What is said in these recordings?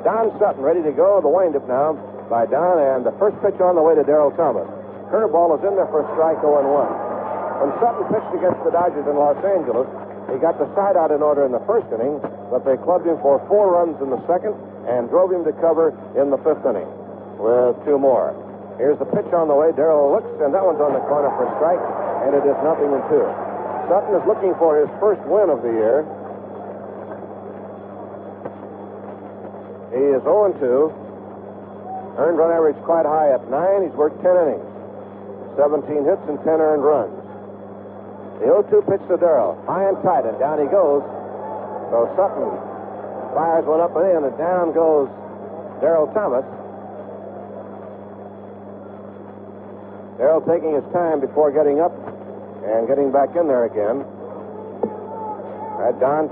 Don Sutton ready to go. The windup now by Don, and the first pitch on the way to Derrel Thomas. Curveball is in there for a strike, 0-1. When Sutton pitched against the Dodgers in Los Angeles, he got the side out in order in the first inning, but they clubbed him for 4 runs in the second and drove him to cover in the 5th inning with 2 more. Here's the pitch on the way. Derrel looks, and that one's on the corner for a strike, and it is 0-2. Sutton is looking for his first win of the year. He is 0-2. Earned run average quite high at 9. He's worked 10 innings. 17 hits and 10 earned runs. The 0-2 pitch to Derrel. High and tight, and down he goes. So Sutton fires one up and in, and down goes Derrel Thomas. Derrel taking his time before getting up and getting back in there again. All right, Don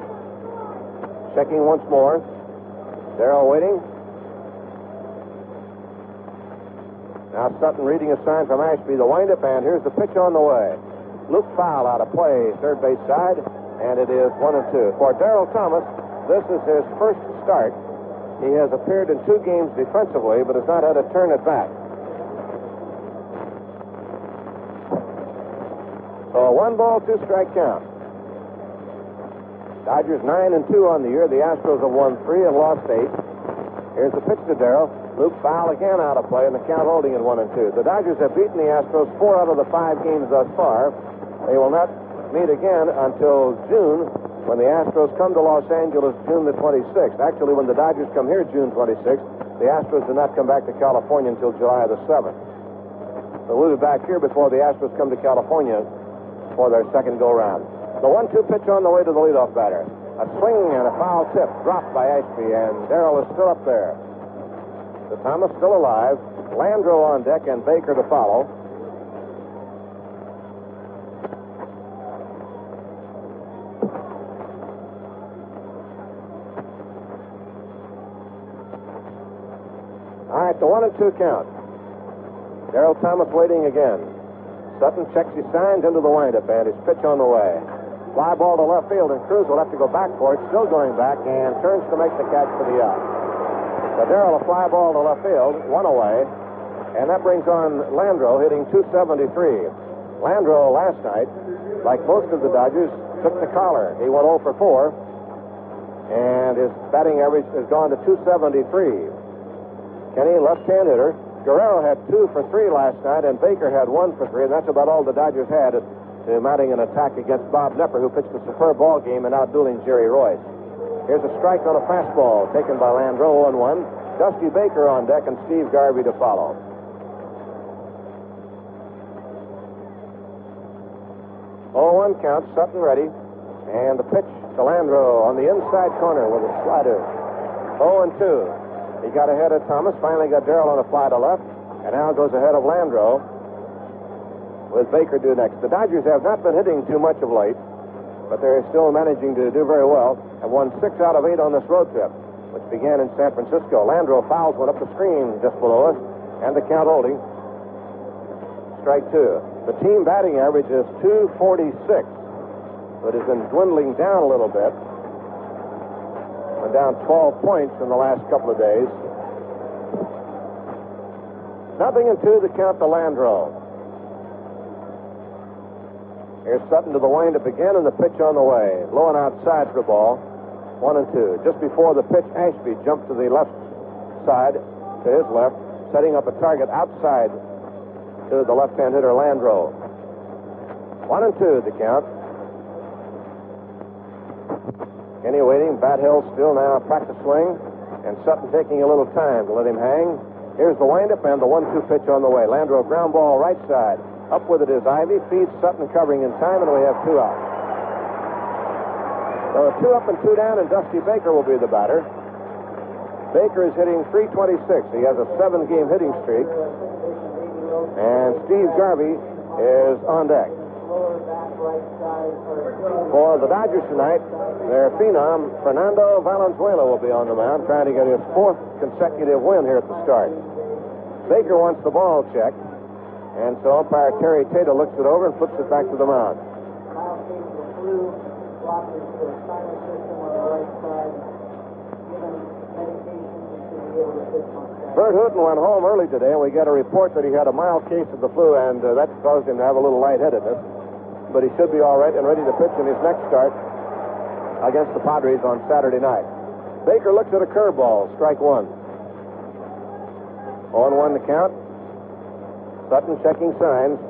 checking once more. Derrel waiting. Now Sutton reading a sign from Ashby, the windup, and here's the pitch on the way. Luke foul out of play, third base side, and it is 1-2. For Derrel Thomas, this is his first start. He has appeared in 2 games defensively, but has not had a turn at bat. So a 1-ball, 2-strike count. Dodgers 9-2 on the year. The Astros have won 3 and lost 8. Here's the pitch to Derrel. Luke foul again out of play, and the count holding at 1-2. The Dodgers have beaten the Astros 4 out of the 5 games thus far. They will not meet again until June, when the Astros come to Los Angeles June the 26th. Actually, when the Dodgers come here June 26th, the Astros do not come back to California until July the 7th. So we'll be back here before the Astros come to California for their second go-round. The 1-2 pitch on the way to the leadoff batter. A swing and a foul tip dropped by Ashby, and Derrel is still up there. The Thomas still alive. Landreaux on deck and Baker to follow. All right, the 1-2 count. Derrel Thomas waiting again. Sutton checks his signs into the windup, and his pitch on the way. Fly ball to left field, and Cruz will have to go back for it. Still going back, and turns to make the catch for the out. So Derrel, a fly ball to left field, 1 away, and that brings on Landreaux hitting .273. Landreaux last night, like most of the Dodgers, took the collar. He went 0 for 4, and his batting average has gone to .273. Kenny, left-hand hitter. Guerrero had 2 for 3 last night, and Baker had 1 for 3, and that's about all the Dodgers had mounting an attack against Bob Knepper, who pitched a superb ball game and outdueling Jerry Royce. Here's a strike on a fastball taken by Landreaux 0-1. Dusty Baker on deck and Steve Garvey to follow. 0-1 count, Sutton ready. And the pitch to Landreaux on the inside corner with a slider. 0-2. He got ahead of Thomas, finally got Derrel on a fly to left, and now goes ahead of Landreaux with Baker due next. The Dodgers have not been hitting too much of late, but they're still managing to do very well. Have won 6 out of 8 on this road trip, which began in San Francisco. Landreaux fouls one up the screen just below us, and the count holding. Strike 2. The team batting average is .246, but has been dwindling down a little bit. Went down 12 points in the last couple of days. 0-2, the count to Landreaux. Here's Sutton to the windup again, and the pitch on the way. Low and outside for the ball. 1-2. Just before the pitch, Ashby jumped to the left side, to his left, setting up a target outside to the left-hand hitter, Landreaux. 1-2, the count. Kenny waiting. Bat Hill still now practice swing, and Sutton taking a little time to let him hang. Here's the windup and the 1-2 pitch on the way. Landreaux ground ball right side. Up with it is Ivie. Feeds Sutton covering in time, and we have 2 out. So 2 up and 2 down, and Dusty Baker will be the batter. Baker is hitting .326. He has a 7-game hitting streak. And Steve Garvey is on deck. For the Dodgers tonight, their phenom, Fernando Valenzuela, will be on the mound, trying to get his 4th consecutive win here at the start. Baker wants the ball checked. And so umpire Terry Taylor looks it over and flips it back to the mound. Bert Hooton went home early today, and we got a report that he had a mild case of the flu, and that caused him to have a little lightheadedness. But he should be all right and ready to pitch in his next start against the Padres on Saturday night. Baker looks at a curveball, strike one. 0-1 the count. Sutton checking signs.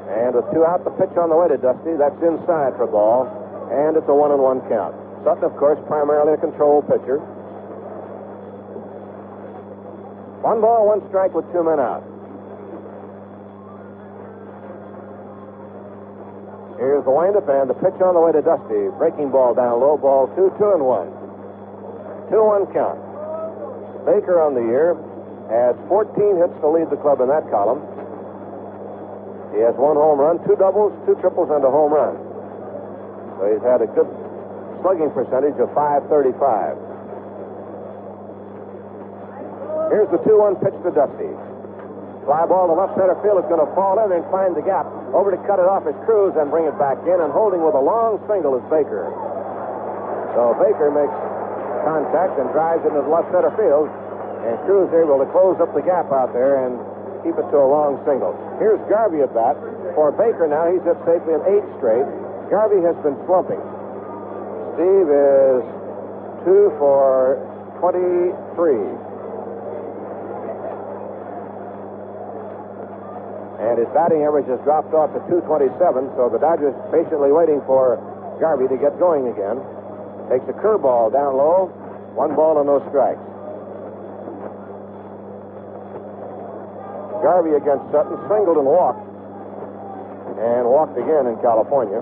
And with 2 out, the pitch on the way to Dusty. That's inside for ball. And it's a 1-1 count. Sutton, of course, primarily a control pitcher. 1 ball, 1 strike with 2 men out. Here's the windup and the pitch on the way to Dusty. Breaking ball down low, ball 2, 2-1. 2-1 count. Baker on the year has 14 hits to lead the club in that column. He has 1 home run, 2 doubles, 2 triples, and a home run. So he's had a good slugging percentage of .535. Here's the 2-1 pitch to Dusty. Fly ball to left center field is going to fall in and find the gap. Over to cut it off is Cruz and bring it back in, and holding with a long single is Baker. So Baker makes contact and drives into the left center field, and Cruz able to close up the gap out there and keep it to a long single. Here's Garvey at bat. For Baker now, he's hit safely in 8 straight. Garvey has been slumping. Steve is 2 for 23. And his batting average has dropped off to .227, so the Dodgers patiently waiting for Garvey to get going again. Takes a curveball down low. 1 ball and no strikes. Garvey against Sutton, singled and walked. And walked again in California.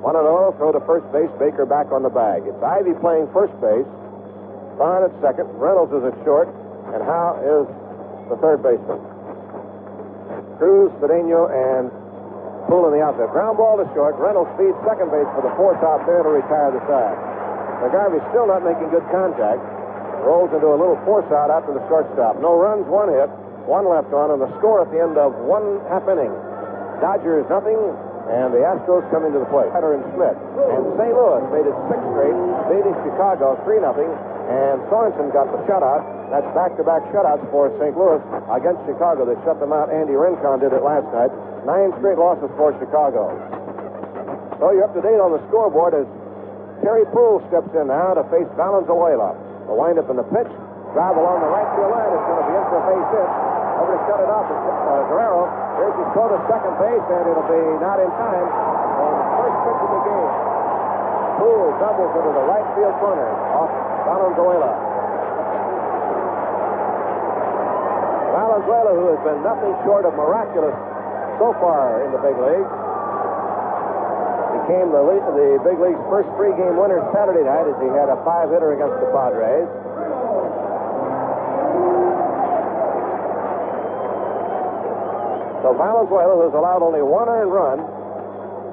1-0, throw to first base, Baker back on the bag. It's Ivie playing first base. Thon at second, Reynolds is at short, and Howe is the third baseman. Cruz, Cedeno, and Puhl in the outfield. Ground ball to short. Reynolds feeds second base for the force out there to retire the side. Now Garvey's still not making good contact. Rolls into a little force out after the shortstop. No runs, 1 hit, 1 left on, and the score at the end of 1 half inning. Dodgers nothing, and the Astros coming to the plate. Hatter and Smith. And St. Louis made it 6 straight, beating Chicago 3-0, and Sorensen got the shutout. That's back-to-back shutouts for St. Louis against Chicago. They shut them out. Andy Rincon did it last night. 9 straight losses for Chicago. So you're up to date on the scoreboard as Terry Puhl steps in now to face Valenzuela. The windup in the pitch. Drive along the right field line. It's going to be in for a base hit. Over to cut it off is Guerrero. Here's his throw to second base, and it'll be not in time. And first pitch of the game. Puhl doubles into the right field corner off Valenzuela. Valenzuela, who has been nothing short of miraculous so far in the big leagues, became the big league's first 3-game winner Saturday night as he had a 5-hitter against the Padres. So Valenzuela, who's allowed only 1 earned run,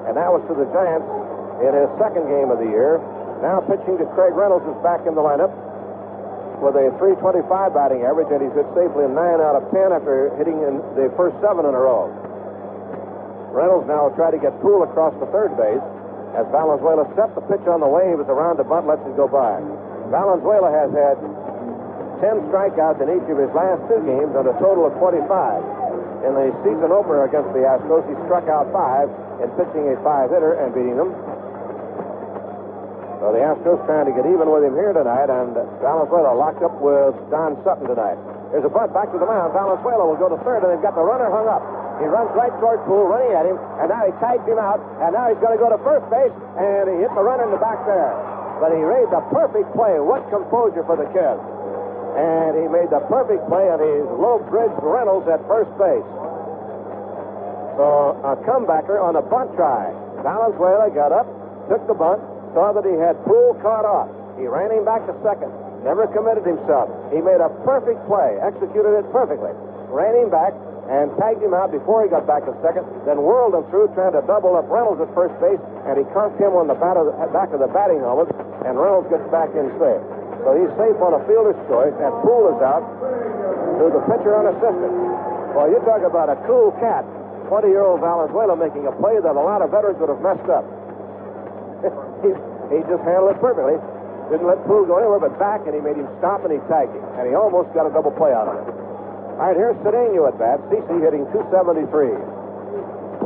and that was to the Giants in his 2nd game of the year, now pitching to Craig Reynolds, who's back in the lineup with a .325 batting average, and he's hit safely in 9 out of 10 after hitting in the first 7 in a row. Reynolds now will try to get Puhl across the third base as Valenzuela set the pitch on the way. He was around the bunt, lets it go by. Valenzuela has had 10 strikeouts in each of his last 2 games and a total of 25. In the season opener against the Astros, he struck out 5 in pitching a 5-hitter and beating them. So the Astros trying to get even with him here tonight, and Valenzuela locked up with Don Sutton tonight. There's a bunt back to the mound. Valenzuela will go to third, and they've got the runner hung up. He runs right toward Puhl, running at him, and now he tags him out, and now he's going to go to first base, and he hit the runner in the back there. But he made the perfect play. What composure for the kid. And he made the perfect play, and he's low-bridged Reynolds at first base. So a comebacker on a bunt try. Valenzuela got up, took the bunt, saw that he had Puhl caught off. He ran him back to second. Never committed himself. He made a perfect play, executed it perfectly. Ran him back and tagged him out before he got back to second, then whirled him through, trying to double up Reynolds at first base, and he conked him on the back of the batting helmet, and Reynolds gets back in safe. So he's safe on a fielder's choice, and Puhl is out to the pitcher unassisted. Well, you talk about a cool cat. 20-year-old Valenzuela making a play that a lot of veterans would have messed up. He just handled it perfectly. Didn't let Puhl go anywhere but back, and he made him stop, and he tagged him. And he almost got a double play out of it. All right, here's Cedeno at bat. CC hitting .273.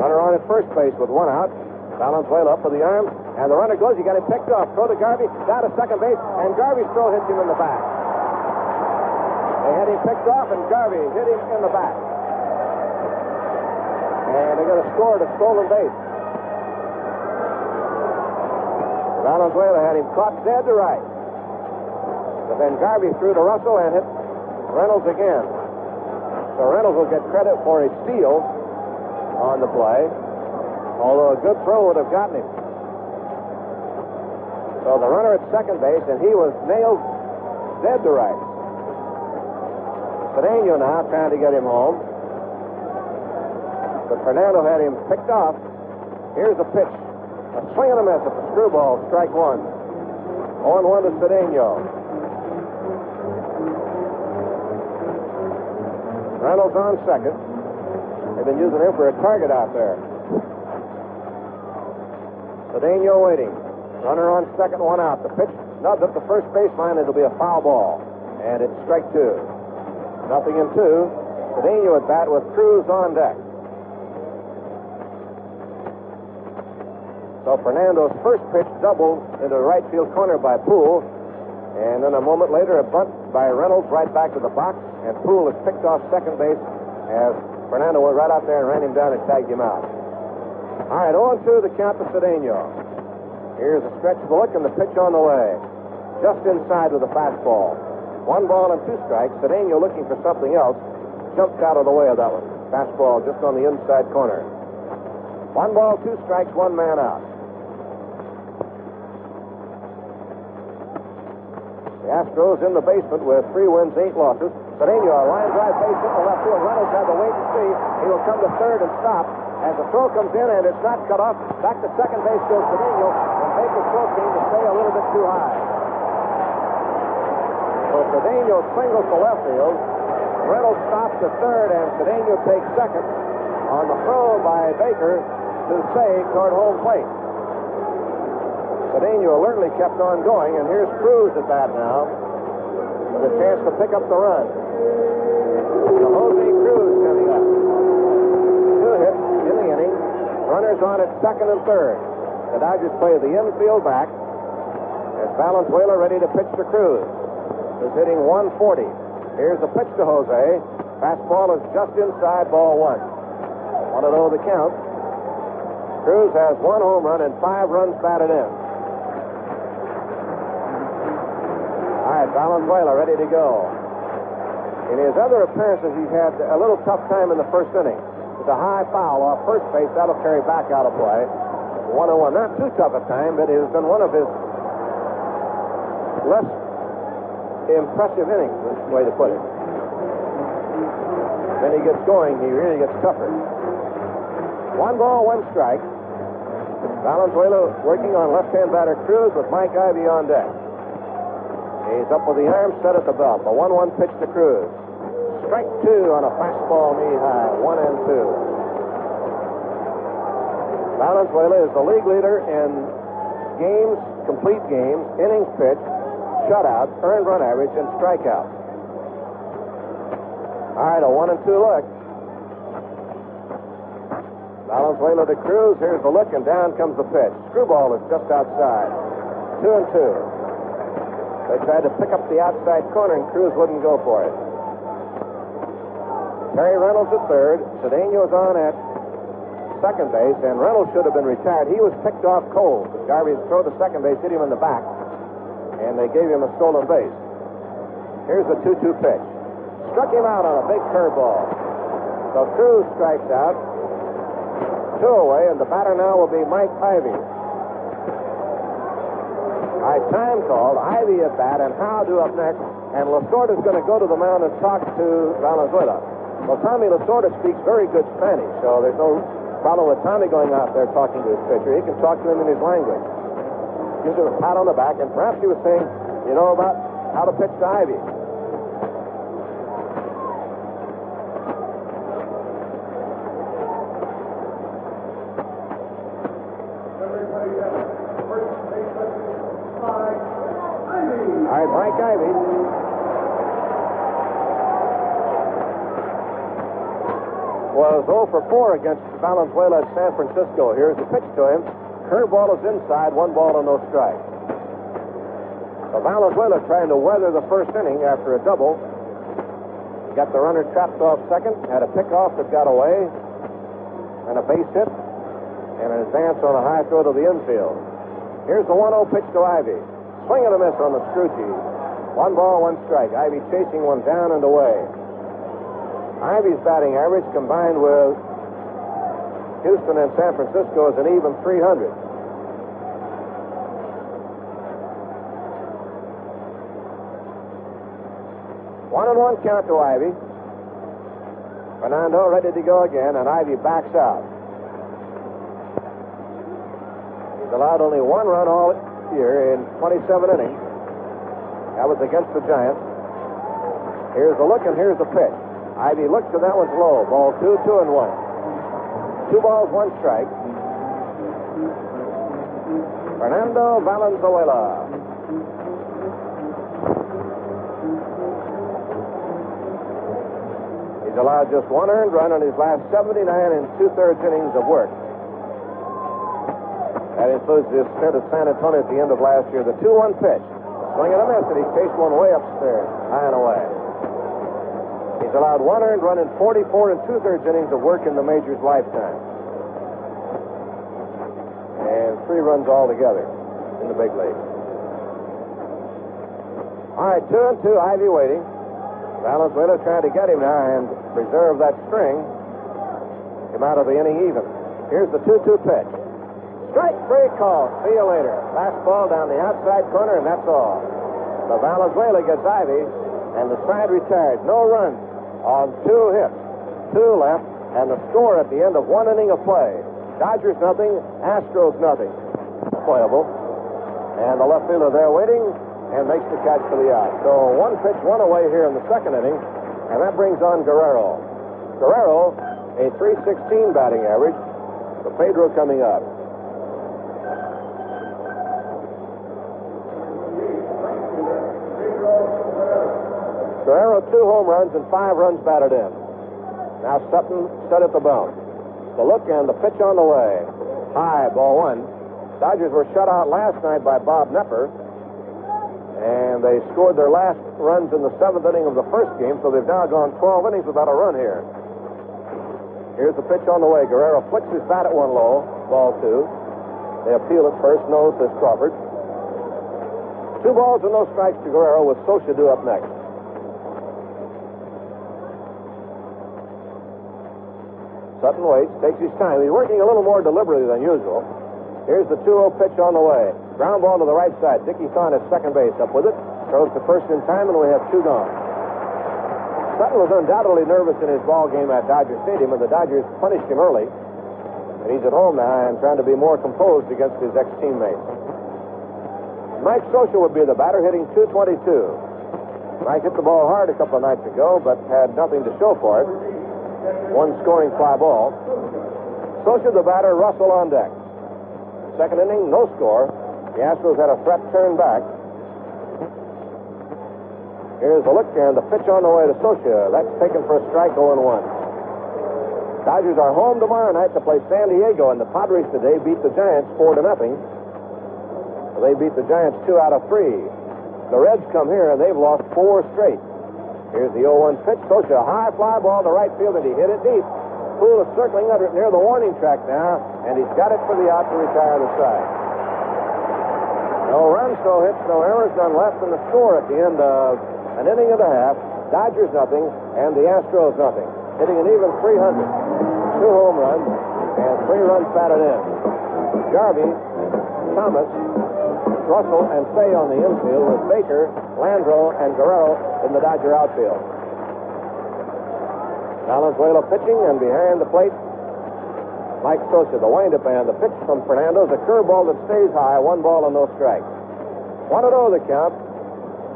Runner on at first base with one out. Valenzuela up with the arm, and the runner goes. He got him picked off. Throw to Garvey, down to second base, and Garvey's throw hits him in the back. They had him picked off, and Garvey hit him in the back. And they're going to score a stolen base. Valenzuela had him caught dead to right. But then Garvey threw to Russell and hit Reynolds again. So Reynolds will get credit for his steal on the play, although a good throw would have gotten him. So the runner at second base, and he was nailed dead to right. Cedeno now trying to get him home. But Fernando had him picked off. Here's the pitch. A swing and a miss at the screwball, strike one. 0-1 to Cedeno. Reynolds on second. They've been using him for a target out there. Cedeno waiting. Runner on second, one out. The pitch nubs up the first baseline. It'll be a foul ball. And it's strike two. 0-2. Cedeno at bat with Cruz on deck. So Fernando's first pitch doubled into the right field corner by Puhl. And then a moment later, a bunt by Reynolds right back to the box. And Puhl is picked off second base as Fernando went right out there and ran him down and tagged him out. All right, 0-2 the count to Cedeno. Here's a stretch of the look and the pitch on the way. Just inside with a fastball. 1 ball and 2 strikes. Cedeno looking for something else. Jumped out of the way of that one. Fastball just on the inside corner. 1 ball, 2 strikes, 1 man out. The Astros in the basement with 3 wins, 8 losses. Cedeno, a line drive base hit the left field. Reynolds had to wait and see. He will come to third and stop. As the throw comes in and it's not cut off, back to second base goes Cedeno, and Baker's throw seemed to stay a little bit too high. So Cedeno singles to left field. Reynolds stops to third, and Cedeno takes second on the throw by Baker to Cey toward home plate. Cedeno alertly kept on going, and here's Cruz at bat now with a chance to pick up the run. So Jose Cruz coming up. 2 hits in the inning. Runners on at second and third. The Dodgers play the infield back as Valenzuela ready to pitch to Cruz, who's hitting 140. Here's the pitch to Jose. Fastball is just inside, ball 1. 1-0 the count. Cruz has 1 home run and 5 runs batted in. All right, Valenzuela ready to go. In his other appearances, he's had a little tough time in the first inning. It's a high foul off first base. That'll carry back out of play. 1-1. Not too tough a time, but it has been one of his less impressive innings, is the way to put it. Then he gets going, he really gets tougher. 1 ball, 1 strike. Valenzuela working on left-hand batter Cruz with Mike Ivie on deck. He's up with the arm set at the belt. The 1-1 pitch to Cruz. Strike 2 on a fastball knee-high. 1-2. Valenzuela is the league leader in games, complete games, innings pitched, shutouts, earned run average, and strikeouts. All right, a 1-2 look. Valenzuela to Cruz. Here's the look, and down comes the pitch. Screwball is just outside. 2-2. They tried to pick up the outside corner, and Cruz wouldn't go for it. Terry Reynolds at third. Cedeno's on at second base, and Reynolds should have been retired. He was picked off cold. Garvey's throw to second base hit him in the back, and they gave him a stolen base. Here's the 2-2 pitch. Struck him out on a big curveball. So Cruz strikes out. 2 away, and the batter now will be Mike Ivie. All right, time called. Ivie at bat, and Howe due up next. And Lasorda's going to go to the mound and talk to Valenzuela. Well, Tommy Lasorda speaks very good Spanish, so there's no problem with Tommy going out there talking to his pitcher. He can talk to him in his language. Gives him a pat on the back, and perhaps he was saying, you know, about how to pitch to Ivie. retired Mike Ivie. Was 0 for 4 against Valenzuela at San Francisco. Here's the pitch to him. Curveball is inside, 1 ball and no strike. So Valenzuela trying to weather the first inning after a double. Got the runner trapped off second, had a pickoff that got away, and a base hit, and an advance on a high throw to the infield. Here's the 1-0 pitch to Ivie. Swing and a miss on the Scroogie. 1 ball, 1 strike. Ivie chasing one down and away. Ivie's batting average combined with Houston and San Francisco is an even 300. One and one count to Ivie. Fernando ready to go again, and Ivie backs out. He's allowed only 1 run all year in 27 innings. That was against the Giants. Here's the look, and here's the pitch. Ivie looks, and that one's low. Ball 2, 2-1. 2 balls, 1 strike. Fernando Valenzuela. He's allowed just 1 earned run in his last 79 and 2/3 innings of work. That includes his stint at San Antonio at the end of last year. The 2-1 pitch. Swing and a miss, and he chased one way upstairs, high and away. He's allowed 1 earned run in 44 and 2/3 innings of work in the major's lifetime. And 3 runs altogether in the big leagues. All right, 2-2, Ivie waiting. Valenzuela trying to get him now and preserve that string. Come out of the inning even. Here's the 2-2 pitch. Strike free call. See you later. Fastball down the outside corner, and that's all. So Valenzuela gets Ivie, and the side retired. No runs on 2 hits. 2 left, and the score at the end of 1 inning of play. Dodgers nothing, Astros nothing. Playable. And the left fielder there waiting and makes the catch for the out. So 1 pitch, 1 away here in the 2nd inning, and that brings on Guerrero. Guerrero, a .316 batting average. So Pedro coming up. Guerrero 2 home runs and 5 runs batted in. Now Sutton set at the bump. The look and the pitch on the way. High, ball 1. Dodgers were shut out last night by Bob Knepper, and they scored their last runs in the 7th inning of the first game, so they've now gone 12 innings without a run here. Here's the pitch on the way. Guerrero flicks his bat at 1 low, ball 2. They appeal at first. No, says Crawford. 2 balls and no strikes to Guerrero, with Scioscia due up next. Sutton waits, takes his time. He's working a little more deliberately than usual. Here's the 2-0 pitch on the way. Ground ball to the right side. Dickie Thon at second base. Up with it. Throws to first in time, and we have 2 gone. Sutton was undoubtedly nervous in his ball game at Dodger Stadium, and the Dodgers punished him early. And he's at home now and trying to be more composed against his ex-teammates. Mike Scioscia would be the batter, hitting .222. Mike hit the ball hard a couple of nights ago, but had nothing to show for it. 1 scoring fly ball. Scioscia the batter, Russell on deck. 2nd inning, no score. The Astros had a threat turned back. Here's the look, and the pitch on the way to Scioscia. That's taken for a strike, 0-1. Dodgers are home tomorrow night to play San Diego, and the Padres today beat the Giants 4-0. They beat the Giants 2 out of 3. The Reds come here, and they've lost 4 straight. Here's the 0-1 pitch. Scioscia, high fly ball to right field, and he hit it deep. Puhl is circling under it near the warning track now, and he's got it for the out to retire the side. No runs, no hits, no errors, none left in the score at the end of an inning and a half. Dodgers nothing, and the Astros nothing. Hitting an even 300. 2 home runs, and 3 runs batted in. Garvey, Thomas, Russell, and Cey on the infield, with Baker, Landreaux, and Guerrero in the Dodger outfield. Valenzuela pitching, and behind the plate, Mike Scioscia, the windup, and the pitch from Fernando is a curveball that stays high, 1 ball and no strikes. 1-0 the count.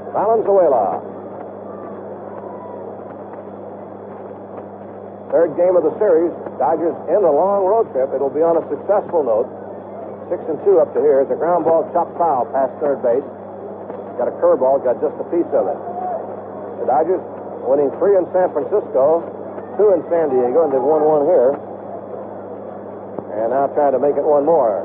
Valenzuela. 3rd game of the series. Dodgers in a long road trip. It'll be on a successful note. 6-2 up to here. It's a ground ball chopped foul past third base. Got a curveball, got just a piece of it. The Dodgers winning 3 in San Francisco, 2 in San Diego, and they've won 1 here. And now trying to make it 1 more.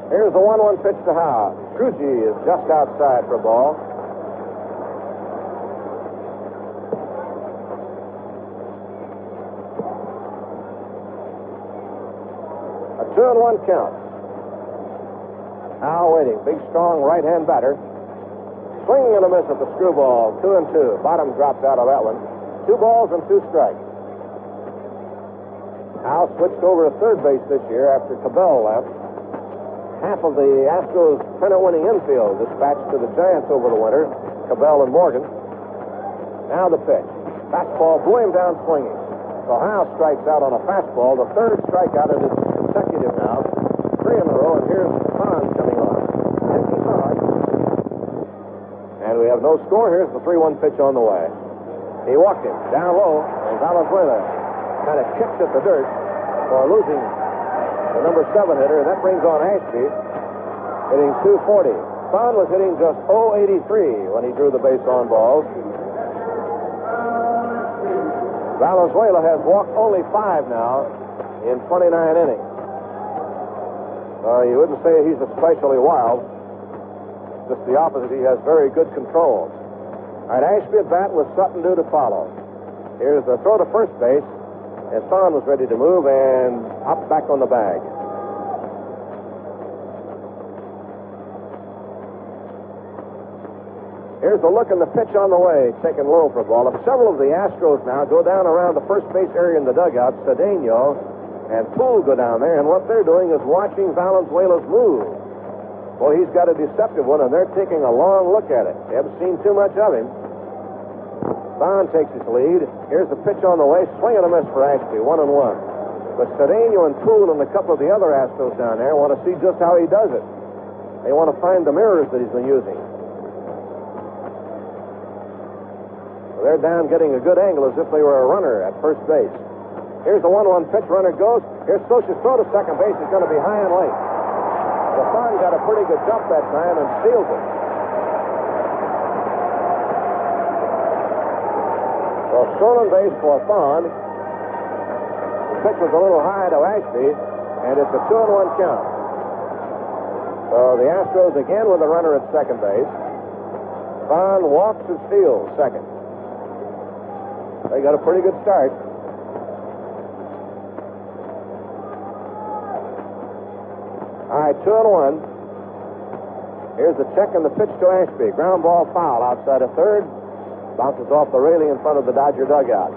Here's the 1-1 pitch to Howe. Trucci is just outside for a ball. A 2-1 count. Howe waiting. Big, strong right-hand batter. Swing and a miss at the screwball. 2-2. Bottom dropped out of that one. 2 balls and 2 strikes. Howe switched over to third base this year after Cabell left. Half of the Astros' pennant-winning infield dispatched to the Giants over the winter, Cabell and Morgan. Now the pitch. Fastball blew him down swinging. So Howe strikes out on a fastball. The third strikeout, and it's consecutive now. 3 in a row, and here's Thon coming on. Dickie Thon. And we have no score. Here's the 3-1 pitch on the way. He walked him down low, and Valenzuela kind of kicks at the dirt for losing the number 7 hitter. That brings on Ashby, hitting .240. Thon was hitting just .083 when he drew the base on balls. Valenzuela has walked only 5 now in 29 innings. You wouldn't say he's especially wild. Just the opposite. He has very good control. All right, Ashby at bat with Sutton due to follow. Here's the throw to first base. And Thon was ready to move and hop back on the bag. Here's the look and the pitch on the way, taken low for a ball. Several of the Astros now go down around the first base area in the dugout. Cedeno and Puhl go down there, and what they're doing is watching Valenzuela's move. Well, he's got a deceptive one, and they're taking a long look at it. They haven't seen too much of him. Thon takes his lead. Here's the pitch on the way. Swing and a miss for Ashby, 1-1. But Cedeno and Puhl and a couple of the other Astros down there want to see just how he does it. They want to find the mirrors that he's been using. So they're down getting a good angle as if they were a runner at first base. Here's the 1-1 pitch. Runner goes. Here's Scioscia's throw to second base. It's going to be high and late. The Thon got a pretty good jump that time and steals it. So stolen base for Thon. The pitch was a little high to Ashby, and it's a 2-1 count. So the Astros again with a runner at second base. Thon walks and steals second. They got a pretty good start. All right, 2-1. Here's the check and the pitch to Ashby. Ground ball foul outside of third. Bounces off the railing in front of the Dodger dugout.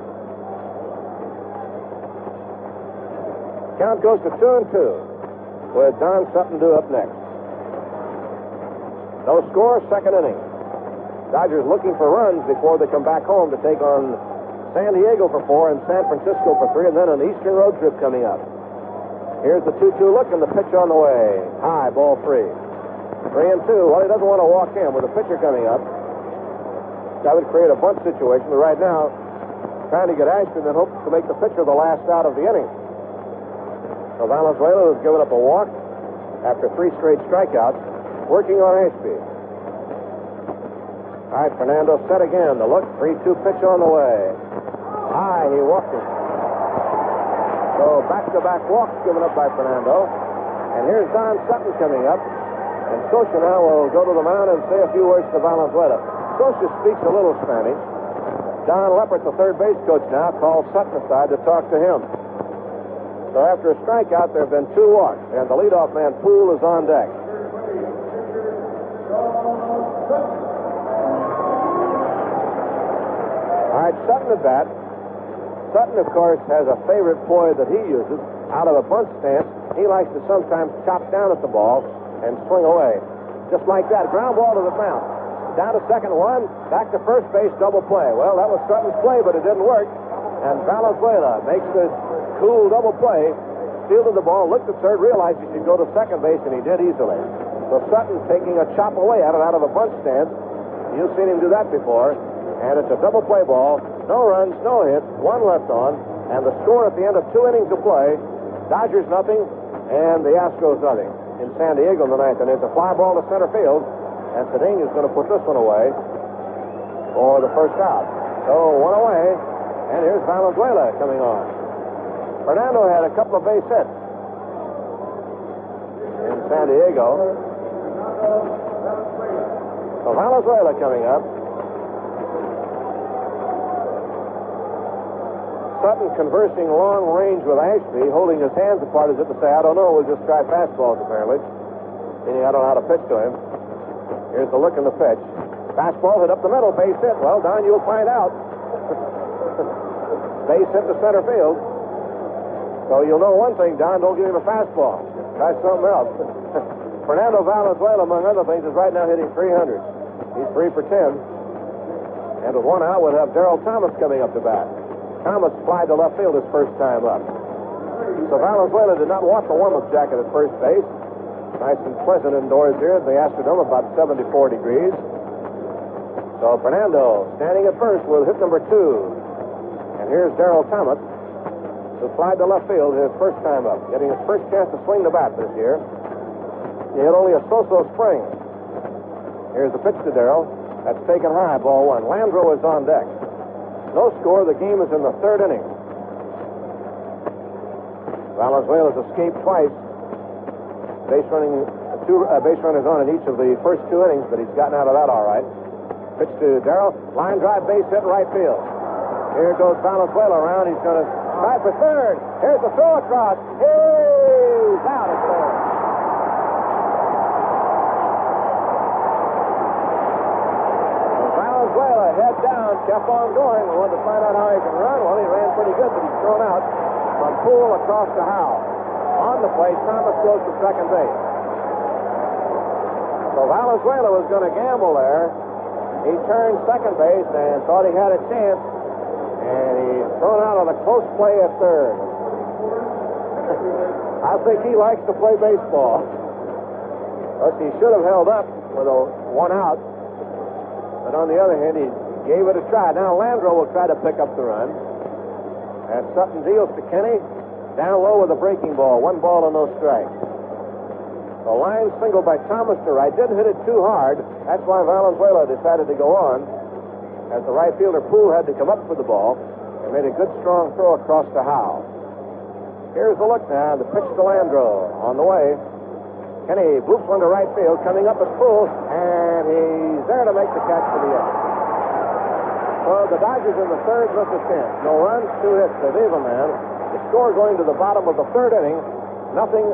Count goes to 2-2 with Don Sutton up next. No score, second inning. Dodgers looking for runs before they come back home to take on San Diego for 4 and San Francisco for 3, and then an Eastern road trip coming up. Here's the 2-2 look and the pitch on the way. High, ball 3. 3-2. Well, he doesn't want to walk in with the pitcher coming up. That would create a bunt situation, but right now, trying to get Ashby and then hope to make the pitcher the last out of the inning. So Valenzuela has given up a walk after 3 straight strikeouts, working on Ashby. All right, Fernando set again. The look, 3-2 pitch on the way. High, he walked him. So back-to-back walks given up by Fernando. And here's Don Sutton coming up. And Scioscia now will go to the mound and say a few words to Valenzuela. Scioscia speaks a little Spanish. Don Leppert, the third base coach now, calls Sutton aside to talk to him. So after a strikeout, there have been 2 walks, and the leadoff man, Puhl, is on deck. All right, Sutton at bat. Sutton, of course, has a favorite ploy that he uses. Out of a bunt stance, he likes to sometimes chop down at the ball and swing away. Just like that. Ground ball to the mound. Down to second, 1. Back to first base, double play. Well, that was Sutton's play, but it didn't work. And Valenzuela makes this cool double play, fielded the ball, looked at third, realized he should go to second base, and he did easily. So Sutton taking a chop away at it out of a bunt stance. You've seen him do that before. And it's a double play ball. No runs, no hits, 1 left on. And the score at the end of 2 innings of play, Dodgers nothing, and the Astros nothing. In San Diego in the ninth, and there's a fly ball to center field, and Cedeño's going to put this one away for the first out. So one away, and here's Valenzuela coming on. Fernando had a couple of base hits in San Diego. So Valenzuela coming up. Sutton conversing long range with Ashby, holding his hands apart as if to say, I don't know, we'll just try fastballs apparently. Meaning I don't know how to pitch to him. Here's the look in the pitch. Fastball hit up the middle, base hit. Well, Don, you'll find out. Base hit to center field. So you'll know one thing, Don, don't give him a fastball. Try something else. Fernando Valenzuela, among other things, is right now hitting 300. He's 3 for 10. And with one out, we'll have Derrel Thomas coming up to bat. Thomas flied to left field his first time up. So Valenzuela did not want the warm-up jacket at first base. Nice and pleasant indoors here at the Astrodome, about 74 degrees. So Fernando standing at first with hit number 2. And here's Derrel Thomas, who flied to left field his first time up, getting his first chance to swing the bat this year. He had only a so-so spring. Here's the pitch to Derrel. That's taken high, ball 1. Landreaux is on deck. No score. The game is in the 3rd inning. Valenzuela's escaped twice. Base runners on in each of the first 2 innings, but he's gotten out of that all right. Pitch to Derrel. Line drive, base hit, right field. Here goes Valenzuela around. He's going to try for 3rd. Here's the throw across. He's out at 3rd. Valenzuela head down, kept on going. We wanted to find out how he can run. Well, he ran pretty good, but he's thrown out from Puhl across to Howe. On the plate, Thomas goes to second base. So Valenzuela was going to gamble there. He turned second base and thought he had a chance. And he's thrown out on a close play at 3rd. I think he likes to play baseball. Thus, he should have held up with a 1 out. But on the other hand, he gave it a try. Now Landreaux will try to pick up the run. As Sutton deals to Kenny. Down low with a breaking ball. 1 ball and no strikes. The line single by Thomas to right. Didn't hit it too hard. That's why Valenzuela decided to go on. As the right fielder Puhl had to come up for the ball and made a good strong throw across to Howe. Here's the look now. The pitch to Landreaux on the way. Kenny bloops one to right field. Coming up is Puhl, and he's there to make the catch for the end. So the Dodgers in the 3rd miss a chance. No runs, 2 hits. They leave a man. The score going to the bottom of the 3rd inning. 0-0.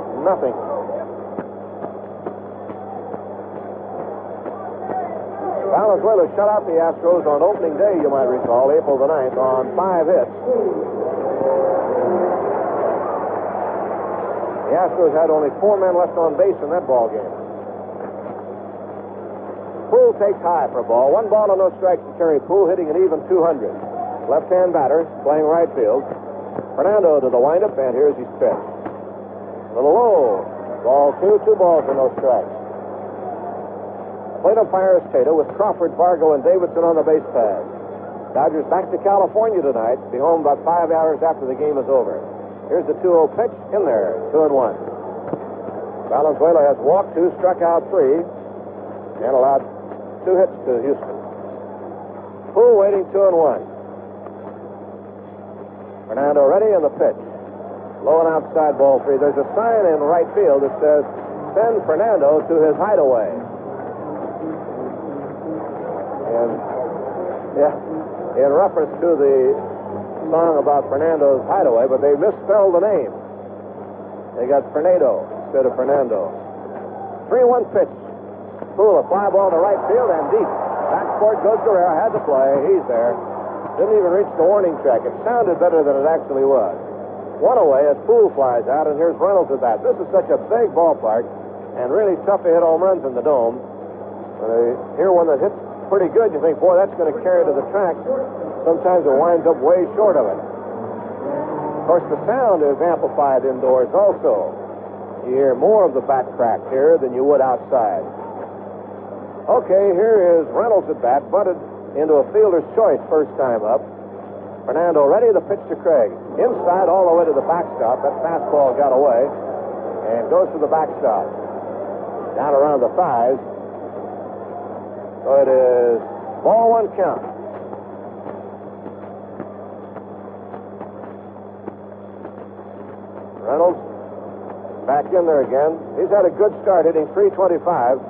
Valenzuela shut out the Astros on opening day, you might recall, April the 9th, on 5 hits. The Astros had only 4 men left on base in that ball game. Puhl takes high for a ball. 1 ball and no strikes to Terry Puhl, hitting an even 200. Left-hand batter, playing right field. Fernando to the windup, and here's his pitch. A little low. Ball 2, 2 balls and no strikes. Plate umpire is Tato with Crawford, Fargo, and Davidson on the base paths. Dodgers back to California tonight. Be home about 5 hours after the game is over. Here's the 2-0 pitch in there, 2-1. Valenzuela has walked 2, struck out 3, and allowed 2 hits to Houston. Puhl waiting 2-1. Fernando ready in the pitch. Low and outside, ball 3. There's a sign in right field that says, send Fernando to his hideaway. And, in reference to the song about Fernando's hideaway, but they misspelled the name. They got Fernando instead of Fernando. 3-1 pitch. Puhl, a fly ball to right field and deep. Backcourt goes Guerrero, had to play. He's there. Didn't even reach the warning track. It sounded better than it actually was. 1 away as Puhl flies out, and here's Reynolds at bat. This is such a big ballpark and really tough to hit home runs in the dome. When they hear one that hits pretty good, you think, boy, that's going to carry to the track. Sometimes it winds up way short of it. Of course, the sound is amplified indoors also. You hear more of the bat crack here than you would outside. Okay, here is Reynolds at bat, bunted into a fielder's choice first time up. Fernando ready, the pitch to Craig. Inside all the way to the backstop. That fastball got away. and goes to the backstop. Down around the thighs. So it is ball one count. Reynolds back in there again. He's had a good start, hitting .325.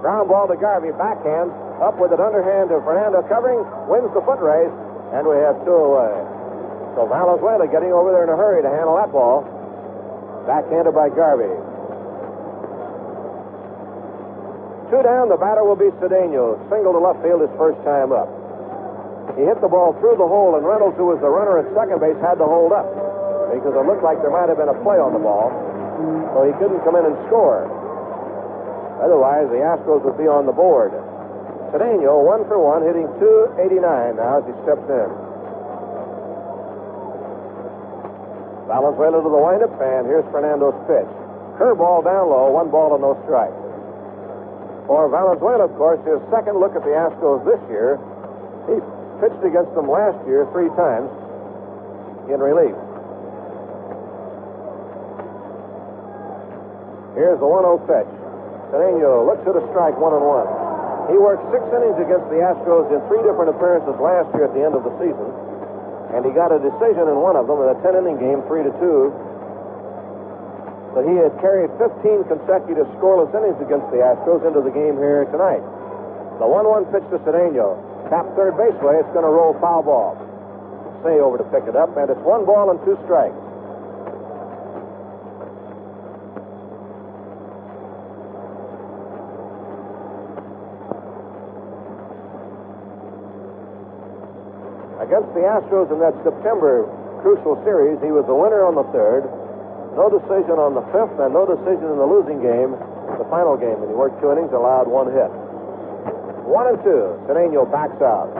Ground ball to Garvey, backhand, up with it underhand to Fernando, covering, wins the foot race, and we have two away. So Valenzuela getting over there in a hurry to handle that ball. Backhanded by Garvey. Two down, the batter will be Cedeno. Single to left field his first time up. He hit the ball through the hole, and Reynolds, who was the runner at second base, had to hold up because it looked like there might have been a play on the ball, so he couldn't come in and score. Otherwise, the Astros would be on the board. Cedeno, 1 for 1, hitting .289 now as he steps in. Valenzuela to the windup, and here's Fernando's pitch. Curveball down low, 1 ball and no strike. For Valenzuela, of course, his second look at the Astros this year. He pitched against them last year 3 times in relief. Here's the 1-0 pitch. Cedeno looks at a strike, 1-1. He worked 6 innings against the Astros in 3 different appearances last year at the end of the season, and he got a decision in one of them in a 10-inning game, 3-2. So he had carried 15 consecutive scoreless innings against the Astros into the game here tonight. The 1-1 pitch to Cedeno. Tap third baseway, it's going to roll foul ball. Cey over to pick it up, and it's 1 ball and 2 strikes. Against the Astros in that September crucial series, he was the winner on the 3rd, no decision on the 5th, and no decision in the losing game, the final game, and he worked 2 innings, allowed 1 hit. 1-2. Cedeno backs out.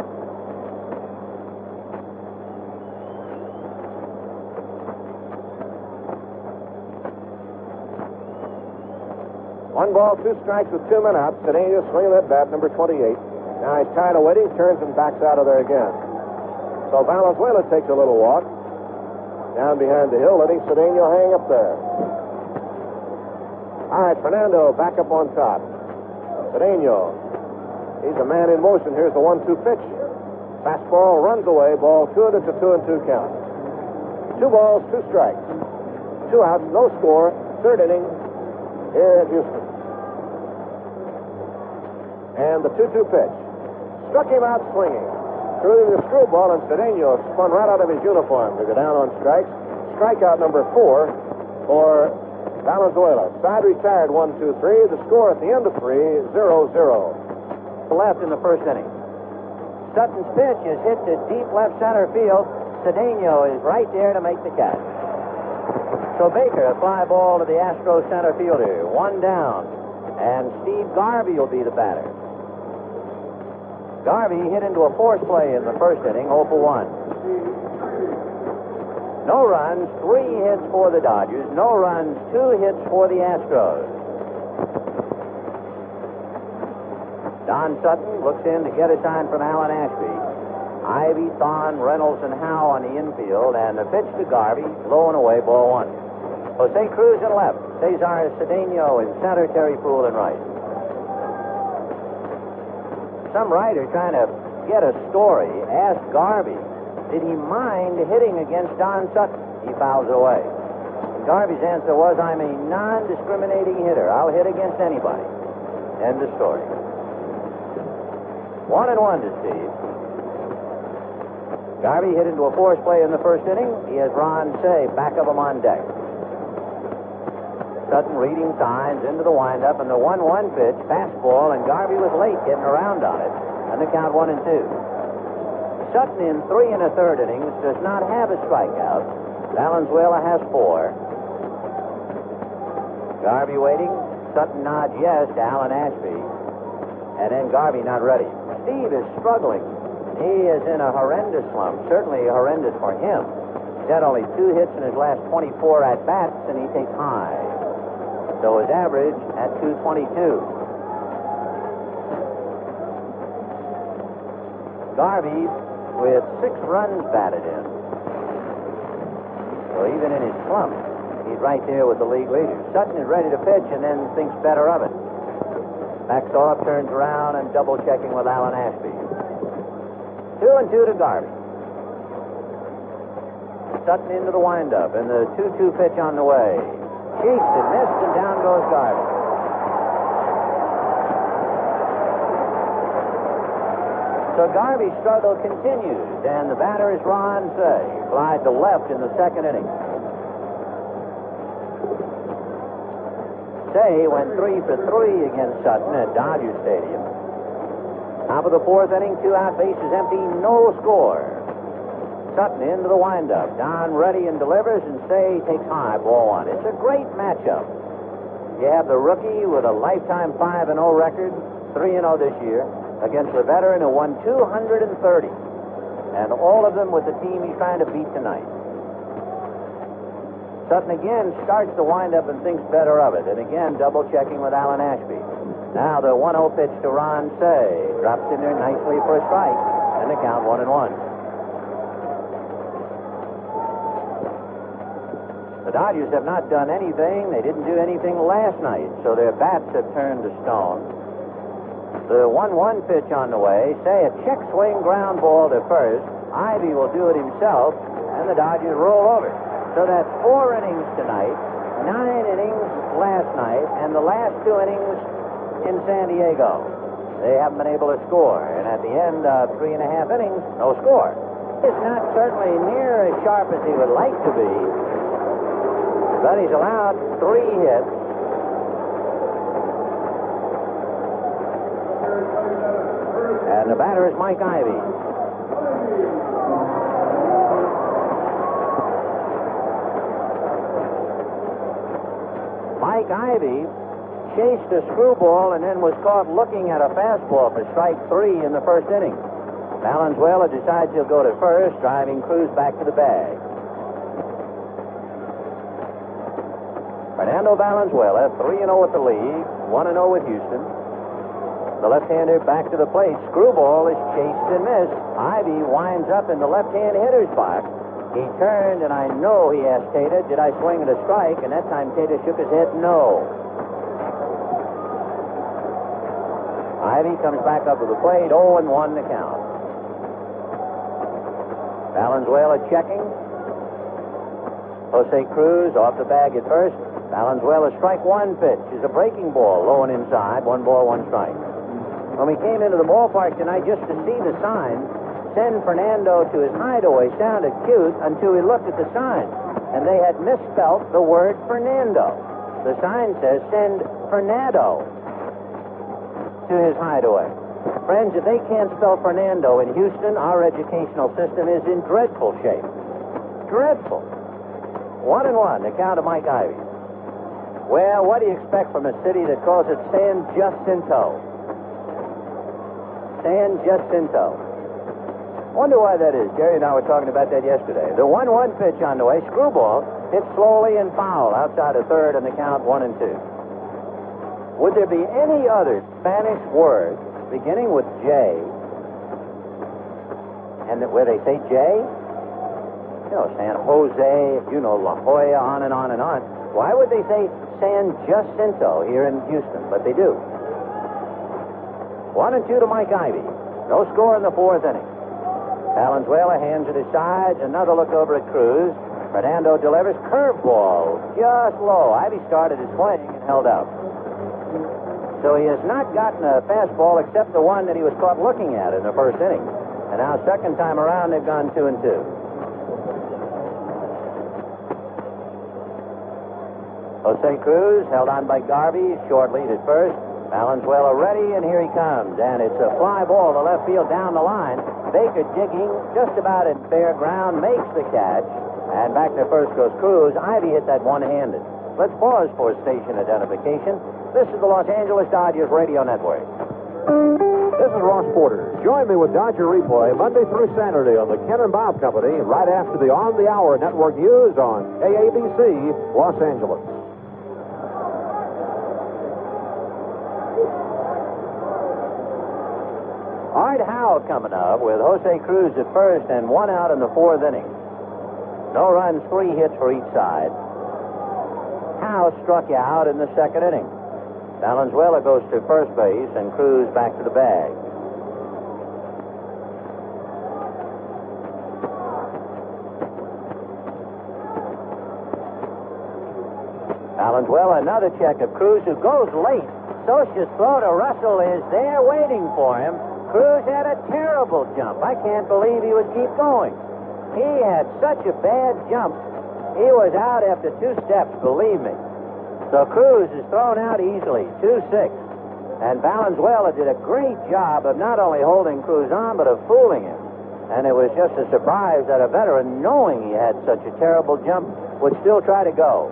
One ball, 2 strikes with 2 men out. Cedeno swinging that bat, number 28. Now he's tired of waiting, turns and backs out of there again. So Valenzuela takes a little walk down behind the hill, letting Cedeno hang up there. All right, Fernando back up on top. Cedeno, he's a man in motion. Here's the 1-2 pitch. Fastball runs away, ball 2, and it's a 2-2 count. 2 balls, 2 strikes. 2 outs, no score. 3rd inning here at Houston. And the 2-2 pitch. Struck him out swinging. Threw him the screwball, and Cedeno spun right out of his uniform to go down on strikes. Strikeout number 4 for Valenzuela. Side retired, 1-2-3. The score at the end of 3, 0-0. Left in the first inning. Sutton's pitch is hit to deep left center field. Cedeno is right there to make the catch. So Baker, a fly ball to the Astros center fielder. 1 down. And Steve Garvey will be the batter. Garvey hit into a force play in the first inning, 0 for 1. No runs, 3 hits for the Dodgers. No runs, 2 hits for the Astros. Don Sutton looks in to get a sign from Alan Ashby. Ivie, Thon, Reynolds, and Howe on the infield, and the pitch to Garvey, low and away, ball 1. Jose Cruz in left, Cesar Cedeno in center, Terry Puhl in right. Some writer trying to get a story asked Garvey, did he mind hitting against Don Sutton? He fouls it away. And Garvey's answer was, I'm a non-discriminating hitter. I'll hit against anybody. End of story. 1-1 to Steve. Garvey hit into a force play in the first inning. He has Ron Cey back of him on deck. Sutton reading signs into the windup, and the 1-1 pitch, fastball, and Garvey was late getting around on it, and the count 1-2. Sutton in 3 1/3 innings does not have a strikeout. Valenzuela has 4. Garvey waiting. Sutton nods yes to Alan Ashby, and then Garvey not ready. Steve is struggling. He is in a horrendous slump, certainly horrendous for him. He's had only 2 hits in his last 24 at-bats, and he takes high. So his average at 222. Garvey with 6 runs batted in. So even in his slump, he's right there with the league leader. Sutton is ready to pitch and then thinks better of it. Backs off, turns around, and double checking with Alan Ashby. 2-2 to Garvey. Sutton into the windup, and the 2-2 pitch on the way. Chased and missed, and down goes Garvey. So Garvey's struggle continues, and the batter is Ron Cey. Flied to left in the second inning. Cey went 3 for 3 against Sutton at Dodger Stadium. Top of the fourth inning, 2 out, bases empty, no score. Sutton into the windup. Don ready and delivers, and Cey takes high, ball 1. It's a great matchup. You have the rookie with a lifetime 5-0 record, 3-0 this year, against the veteran who won 230. And all of them with the team he's trying to beat tonight. Sutton again starts the windup and thinks better of it. And again, double checking with Alan Ashby. Now the 1-0 pitch to Ron Cey. Drops in there nicely for a strike. And the count 1-1. The Dodgers have not done anything. They didn't do anything last night. So their bats have turned to stone. The 1-1 pitch on the way. Cey, a check swing ground ball to first. Ivie will do it himself. And the Dodgers roll over. So that's 4 innings tonight, 9 innings last night, and the last 2 innings in San Diego. They haven't been able to score. And at the end of 3.5 innings, no score. It's not certainly near as sharp as he would like to be, but he's allowed 3 hits. And the batter is Mike Ivie. Mike Ivie chased a screwball and then was caught looking at a fastball for strike 3 in the first inning. Valenzuela decides he'll go to first, driving Cruz back to the bag. Fernando Valenzuela, 3-0 at the league, 1-0 with Houston. The left-hander back to the plate. Screwball is chased and missed. Ivie winds up in the left-hand hitter's box. He turned, and I know he asked Tater, did I swing at a strike? And that time Tater shook his head, no. Ivie comes back up to the plate, 0-1 the count. Valenzuela checking. Jose Cruz off the bag at first. Valenzuela strike 1 pitch is a breaking ball, low and inside, 1 ball, 1 strike. When we came into the ballpark tonight just to see the sign, send Fernando to his hideaway sounded cute until we looked at the sign, and they had misspelt the word Fernando. The sign says send Fernando to his hideaway. Friends, if they can't spell Fernando in Houston, our educational system is in dreadful shape. Dreadful. 1-1, the count of Mike Ivie. Well, what do you expect from a city that calls it San Jacinto? San Jacinto. Wonder why that is. Jerry and I were talking about that yesterday. The 1-1 pitch on the way, screwball, hit slowly and foul outside of third, and the count 1-2. Would there be any other Spanish word beginning with J, and where they say J? You know, San Jose, you know, La Jolla, on and on and on. Why would they say San Jacinto here in Houston? But they do. 1-2 to Mike Ivie. No score in the 4th inning. Valenzuela hands at his sides. Another look over at Cruz. Fernando delivers curveball just low. Ivie started his swing and held up. So he has not gotten a fastball except the one that he was caught looking at in the first inning. And now second time around they've gone 2-2. Jose Cruz held on by Garvey. Short lead at first. Valenzuela ready, and here he comes. And it's a fly ball to left field down the line. Baker digging just about in fair ground, makes the catch, and back to first goes Cruz. Ivie hit that one-handed. Let's pause for station identification. This is the Los Angeles Dodgers Radio Network. This is Ross Porter. Join me with Dodger Replay Monday through Saturday on the Ken and Bob Company right after the On the Hour Network News on KABC, Los Angeles. Art Howe coming up with Jose Cruz at first and 1 out in the 4th inning. No runs, 3 hits for each side. Howe struck you out in the second inning. Valenzuela goes to first base, and Cruz back to the bag. Valenzuela, another check of Cruz, who goes late. Scioscia's throw to Russell is there waiting for him. Cruz had a terrible jump. I can't believe he would keep going. He had such a bad jump. He was out after 2 steps, believe me. So Cruz is thrown out easily, 2-6. And Valenzuela did a great job of not only holding Cruz on, but of fooling him. And it was just a surprise that a veteran, knowing he had such a terrible jump, would still try to go.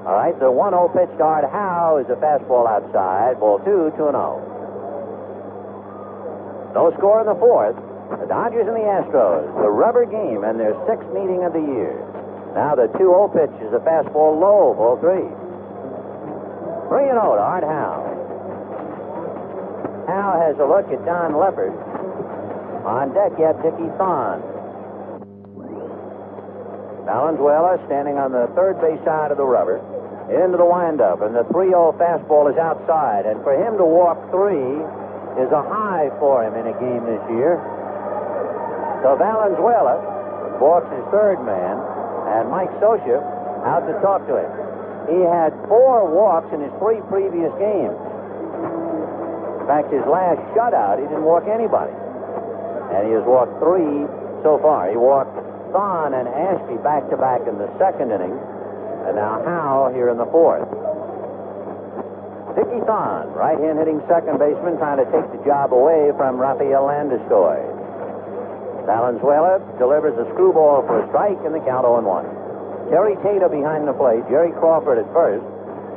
All right, the 1-0 pitch to Art Howe is a fastball outside. Ball 2, 2-0. No score in the fourth. The Dodgers and the Astros, the rubber game, and their 6th meeting of the year. Now the 2-0 pitch is a fastball low, ball 3. 3-0 to Art Howe. Howe has a look at Don Leppard. On deck, you have Dickie Thon. Valenzuela standing on the third base side of the rubber. Into the windup, and the 3-0 fastball is outside. And for him to walk 3 is a high for him in a game this year. So Valenzuela walks his third man, and Mike Scioscia out to talk to him. He had 4 walks in his 3 previous games. In fact, his last shutout, he didn't walk anybody. And he has walked 3 so far. He walked Thon and Ashby back-to-back in the second inning, and now Howe here in the fourth. Dickie Thon, right-hand hitting second baseman, trying to take the job away from Rafael Landreaux. Valenzuela delivers a screwball for a strike, and the count 0-1. Terry Tater behind the plate, Jerry Crawford at first,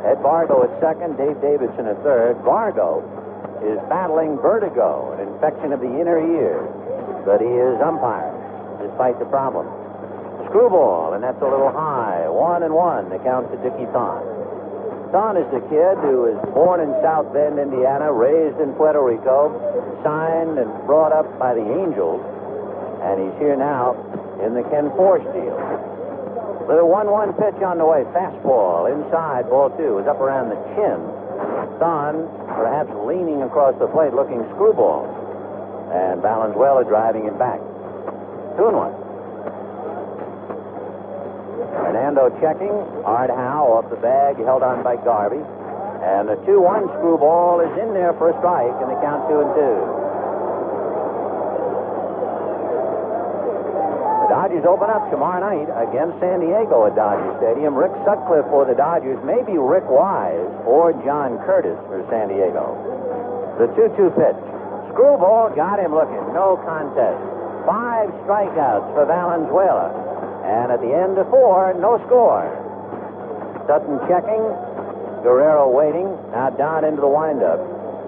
Ed Vargo at second, Dave Davidson at third. Vargo is battling vertigo, an infection of the inner ear, but he is umpiring despite the problem. Screwball, and that's a little high. 1-1, the count to Dickie Thon. Thon is the kid who was born in South Bend, Indiana, raised in Puerto Rico, signed and brought up by the Angels, and he's here now in the Ken Force deal. Little 1-1 pitch on the way. Fastball inside, ball 2 is up around the chin. Thon perhaps leaning across the plate looking screwball. And Valenzuela driving him back. 2-1. Fernando checking. Art Howe off the bag, held on by Garvey. And the 2-1 screwball is in there for a strike, and the count 2-2. The Dodgers open up tomorrow night against San Diego at Dodger Stadium. Rick Sutcliffe for the Dodgers, maybe Rick Wise or John Curtis for San Diego. The 2-2 pitch. Screwball got him looking. No contest. 5 strikeouts for Valenzuela. And at the end of 4, no score. Sutton checking. Guerrero waiting. Now down into the windup.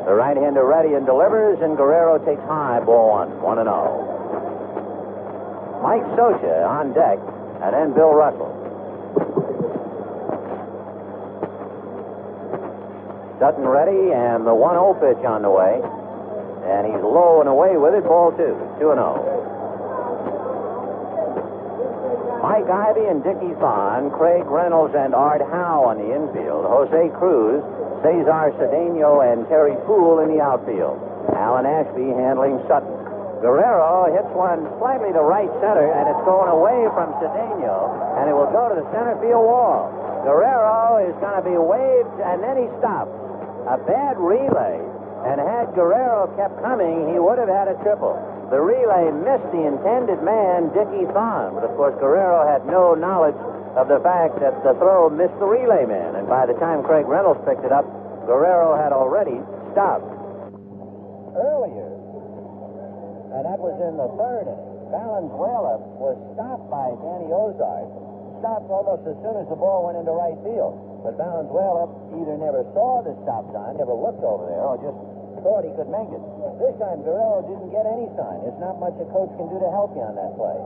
The right-hander ready and delivers, and Guerrero takes high, ball 1. 1-0. Mike Scioscia on deck, and then Bill Russell. Sutton ready, and the 1-0 pitch on the way. And he's low and away with it, ball 2. 2-0. Mike Ivie and Dickie Thon, Craig Reynolds and Art Howe on the infield. Jose Cruz, Cesar Cedeno, and Terry Puhl in the outfield. Alan Ashby handling Sutton. Guerrero hits one slightly to right center, and it's going away from Cedeno, and it will go to the center field wall. Guerrero is going to be waved, and then he stops. A bad relay, and had Guerrero kept coming, he would have had a triple. The relay missed the intended man, Dickie Thon, but of course Guerrero had no knowledge of the fact that the throw missed the relay man, and by the time Craig Reynolds picked it up, Guerrero had already stopped. Earlier, and that was in the third inning, Valenzuela was stopped by Danny Ozark, stopped almost as soon as the ball went into right field. But Valenzuela either never saw the stop sign, never looked over there, or just thought he could make it. This time, Guerrero didn't get any sign. There's not much a coach can do to help you on that play.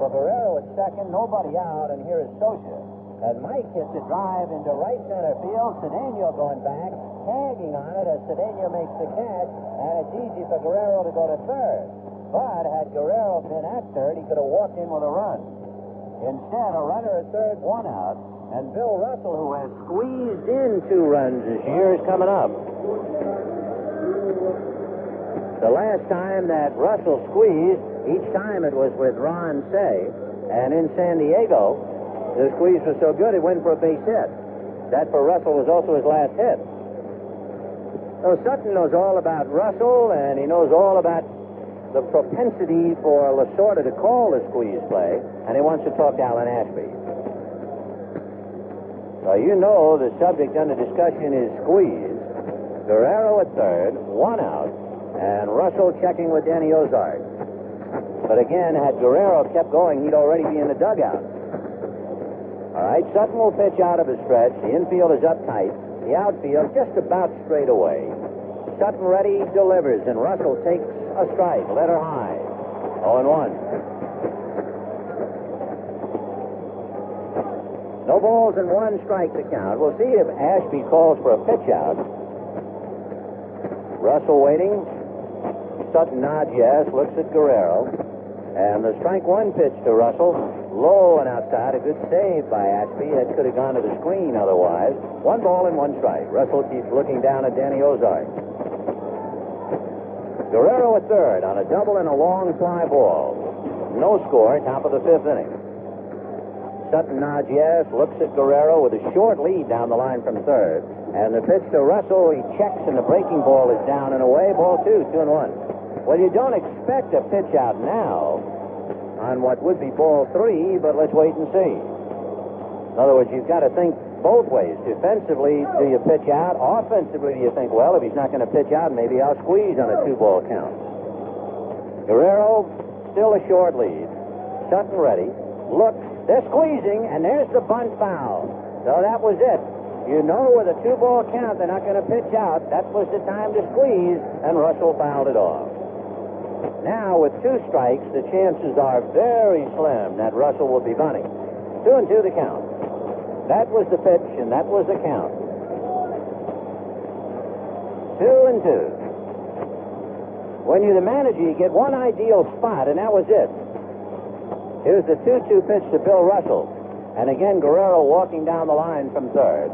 For Guerrero at second, nobody out, and here is Scioscia. And Mike hits a drive into right center field. Cedeno going back, tagging on it as Cedeno makes the catch, and it's easy for Guerrero to go to third. But had Guerrero been at third, he could have walked in with a run. Instead, a runner at third, one out, and Bill Russell, who has squeezed in 2 runs this year, is coming up. The last time that Russell squeezed, each time it was with Ron Cey, and in San Diego, the squeeze was so good it went for a base hit. That for Russell was also his last hit. So Sutton knows all about Russell, and he knows all about the propensity for Lasorda to call the squeeze play, and he wants to talk to Alan Ashby. So you know the subject under discussion is squeeze. Guerrero at third, 1 out, and Russell checking with Danny Ozark. But again, had Guerrero kept going, he'd already be in the dugout. All right, Sutton will pitch out of his stretch. The infield is up tight. The outfield just about straight away. Sutton ready, delivers, and Russell takes a strike, letter high. 0-1. No balls and 1 strike to count. We'll see if Ashby calls for a pitch out. Russell waiting. Sutton nods yes, looks at Guerrero. And the strike 1 pitch to Russell. Low and outside. A good save by Ashby. That could have gone to the screen otherwise. 1 ball and 1 strike. Russell keeps looking down at Danny Ozark. Guerrero at third on a double and a long fly ball. No score, top of the 5th inning. Sutton nods yes, looks at Guerrero with a short lead down the line from third. And the pitch to Russell, he checks, and the breaking ball is down and away. Ball 2, 2-1. Well, you don't expect a pitch out now on what would be ball 3, but let's wait and see. In other words, you've got to think both ways. Defensively, do you pitch out? Offensively, do you think, well, if he's not going to pitch out, maybe I'll squeeze on a 2-ball count. Guerrero, still a short lead. Sutton ready. Looks, they're squeezing, and there's the bunt foul. So that was it. You know with a 2-ball count, they're not going to pitch out. That was the time to squeeze, and Russell fouled it off. Now, with 2 strikes, the chances are very slim that Russell will be bunting. 2-2 the count. That was the pitch, and that was the count. 2-2. When you're the manager, you get one ideal spot, and that was it. Here's the 2-2 pitch to Bill Russell. And again, Guerrero walking down the line from third.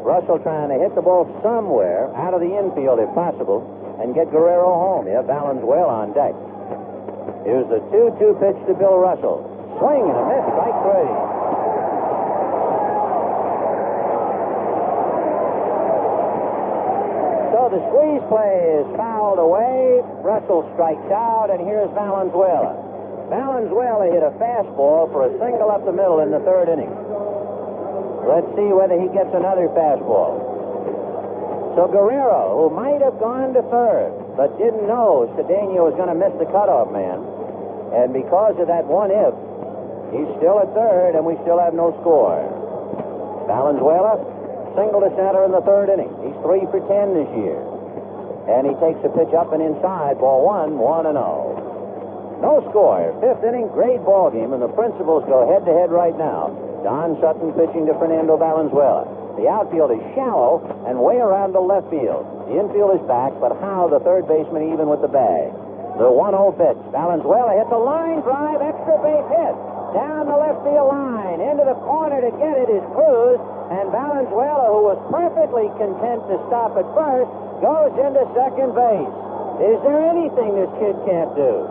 Russell trying to hit the ball somewhere out of the infield, if possible, and get Guerrero home. Yeah, Valenzuela on deck. Here's the 2-2 pitch to Bill Russell. Swing and a miss, strike 3. So the squeeze play is fouled away. Russell strikes out, and here's Valenzuela. Valenzuela hit a fastball for a single up the middle in the 3rd inning. Let's see whether he gets another fastball. So Guerrero, who might have gone to third, but didn't know Cedeno was going to miss the cutoff man, and because of that one if, he's still at third, and we still have no score. Valenzuela, single to center in the 3rd inning. He's 3 for 10 this year. And he takes a pitch up and inside, ball 1, 1-0. No score. 5th inning, great ball game, and the principals go head-to-head right now. Don Sutton pitching to Fernando Valenzuela. The outfield is shallow and way around the left field. The infield is back, but Howe, the third baseman, even with the bag. The 1-0 pitch. Valenzuela hits a line drive, extra base hit. Down the left field line. Into the corner to get it is Cruz. And Valenzuela, who was perfectly content to stop at first, goes into second base. Is there anything this kid can't do?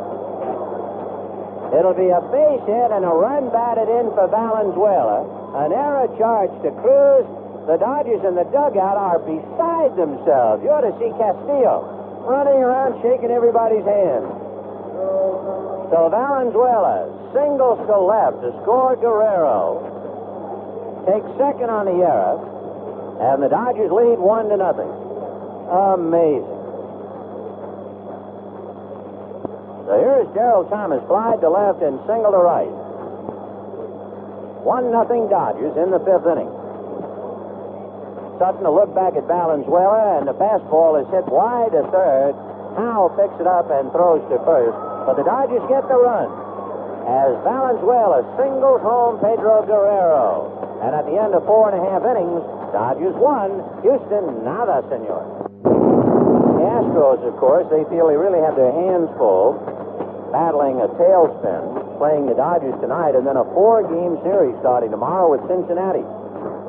It'll be a base hit and a run batted in for Valenzuela. An error charge to Cruz. The Dodgers in the dugout are beside themselves. You ought to see Castillo running around shaking everybody's hand. So Valenzuela singles to left to score Guerrero. Takes second on the error. And the Dodgers lead 1-0. Amazing. So here's Derrel Thomas, fly to left and single to right. 1-0 Dodgers in the 5th inning. Sutton will look back at Valenzuela, and the fastball is hit wide to third. Howe picks it up and throws to first, but the Dodgers get the run as Valenzuela singles home Pedro Guerrero. And at the end of 4.5 innings, Dodgers 1, Houston nada, senor. The Astros, of course, they feel they really have their hands full battling a tailspin, playing the Dodgers tonight, and then a 4-game series starting tomorrow with Cincinnati.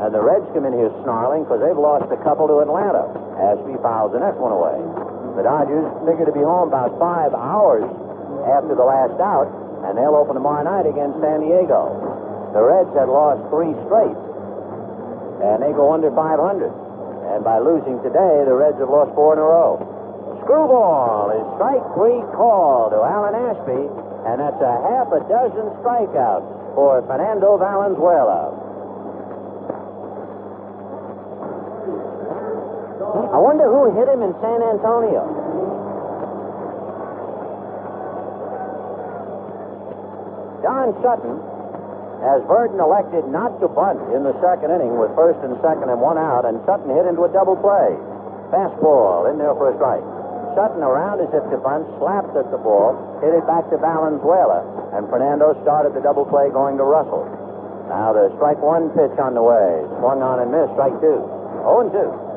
And the Reds come in here snarling because they've lost a couple to Atlanta. Ashby fouls the next one away. The Dodgers figure to be home about 5 hours after the last out, and they'll open tomorrow night against San Diego. The Reds had lost 3 straight, and they go under 500. And by losing today, the Reds have lost 4 in a row. Screwball is strike 3 called to Alan Ashby, and that's a half a dozen strikeouts for Fernando Valenzuela. I wonder who hit him in San Antonio. Don Sutton has Burton elected not to bunt in the second inning with first and second and 1 out, and Sutton hit into a double play. Fastball in there for a strike. Sutton around as if to bunt, slapped at the ball, hit it back to Valenzuela, and Fernando started the double play going to Russell. Now the strike 1 pitch on the way. Swung on and missed, strike 2. 0-2.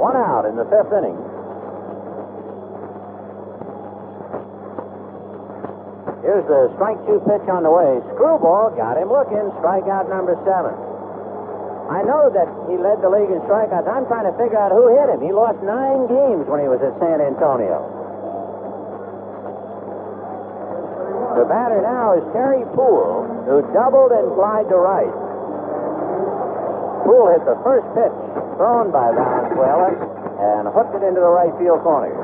1 out in the 5th inning. Here's the strike 2 pitch on the way. Screwball got him looking. Strikeout number 7. I know that he led the league in strikeouts. I'm trying to figure out who hit him. He lost 9 games when he was at San Antonio. The batter now is Terry Puhl, who doubled and flied to right. Puhl hit the first pitch thrown by Valenzuela and hooked it into the right field corner.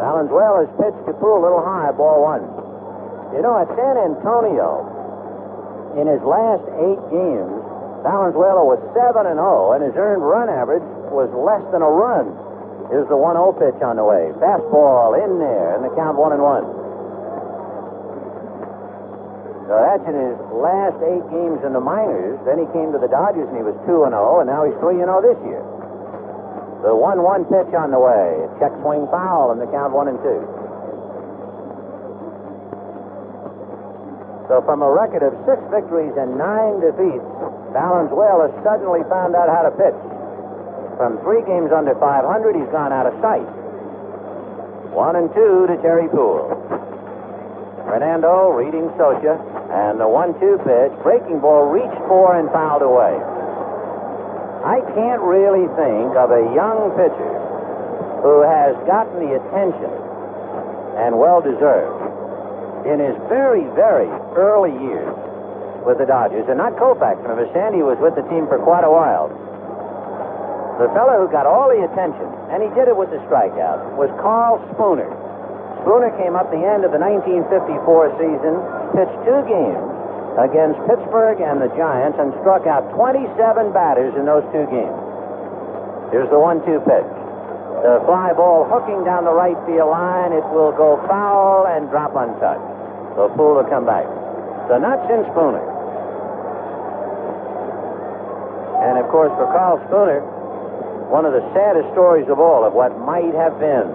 Valenzuela's pitch to Puhl a little high, ball 1. You know, at San Antonio, in his last 8 games, Valenzuela was 7-0, and his earned run average was less than a run. Here's the 1-0 pitch on the way. Fastball in there, and the count 1-1. So that's in his last 8 games in the minors. Then he came to the Dodgers, and he was 2-0, and now he's 3-0 this year. The 1-1 pitch on the way. Check swing foul, and the count 1-2. So from a record of 6 victories and 9 defeats, Valenzuela suddenly found out how to pitch. From 3 games under 500, he's gone out of sight. 1-2 to Terry Puhl. Fernando reading Scioscia, and the 1-2 pitch, breaking ball, reached for and fouled away. I can't really think of a young pitcher who has gotten the attention, and well-deserved, in his very, very early years with the Dodgers, and not Koufax. Remember, Sandy was with the team for quite a while. The fellow who got all the attention, and he did it with the strikeout, was Carl Spooner. Spooner came up the end of the 1954 season, pitched 2 games against Pittsburgh and the Giants, and struck out 27 batters in those 2 games. Here's the 1-2 pitch. The fly ball hooking down the right field line. It will go foul and drop untouched. So Puhl will come back. So not since Spooner. And of course, for Carl Spooner, one of the saddest stories of all of what might have been.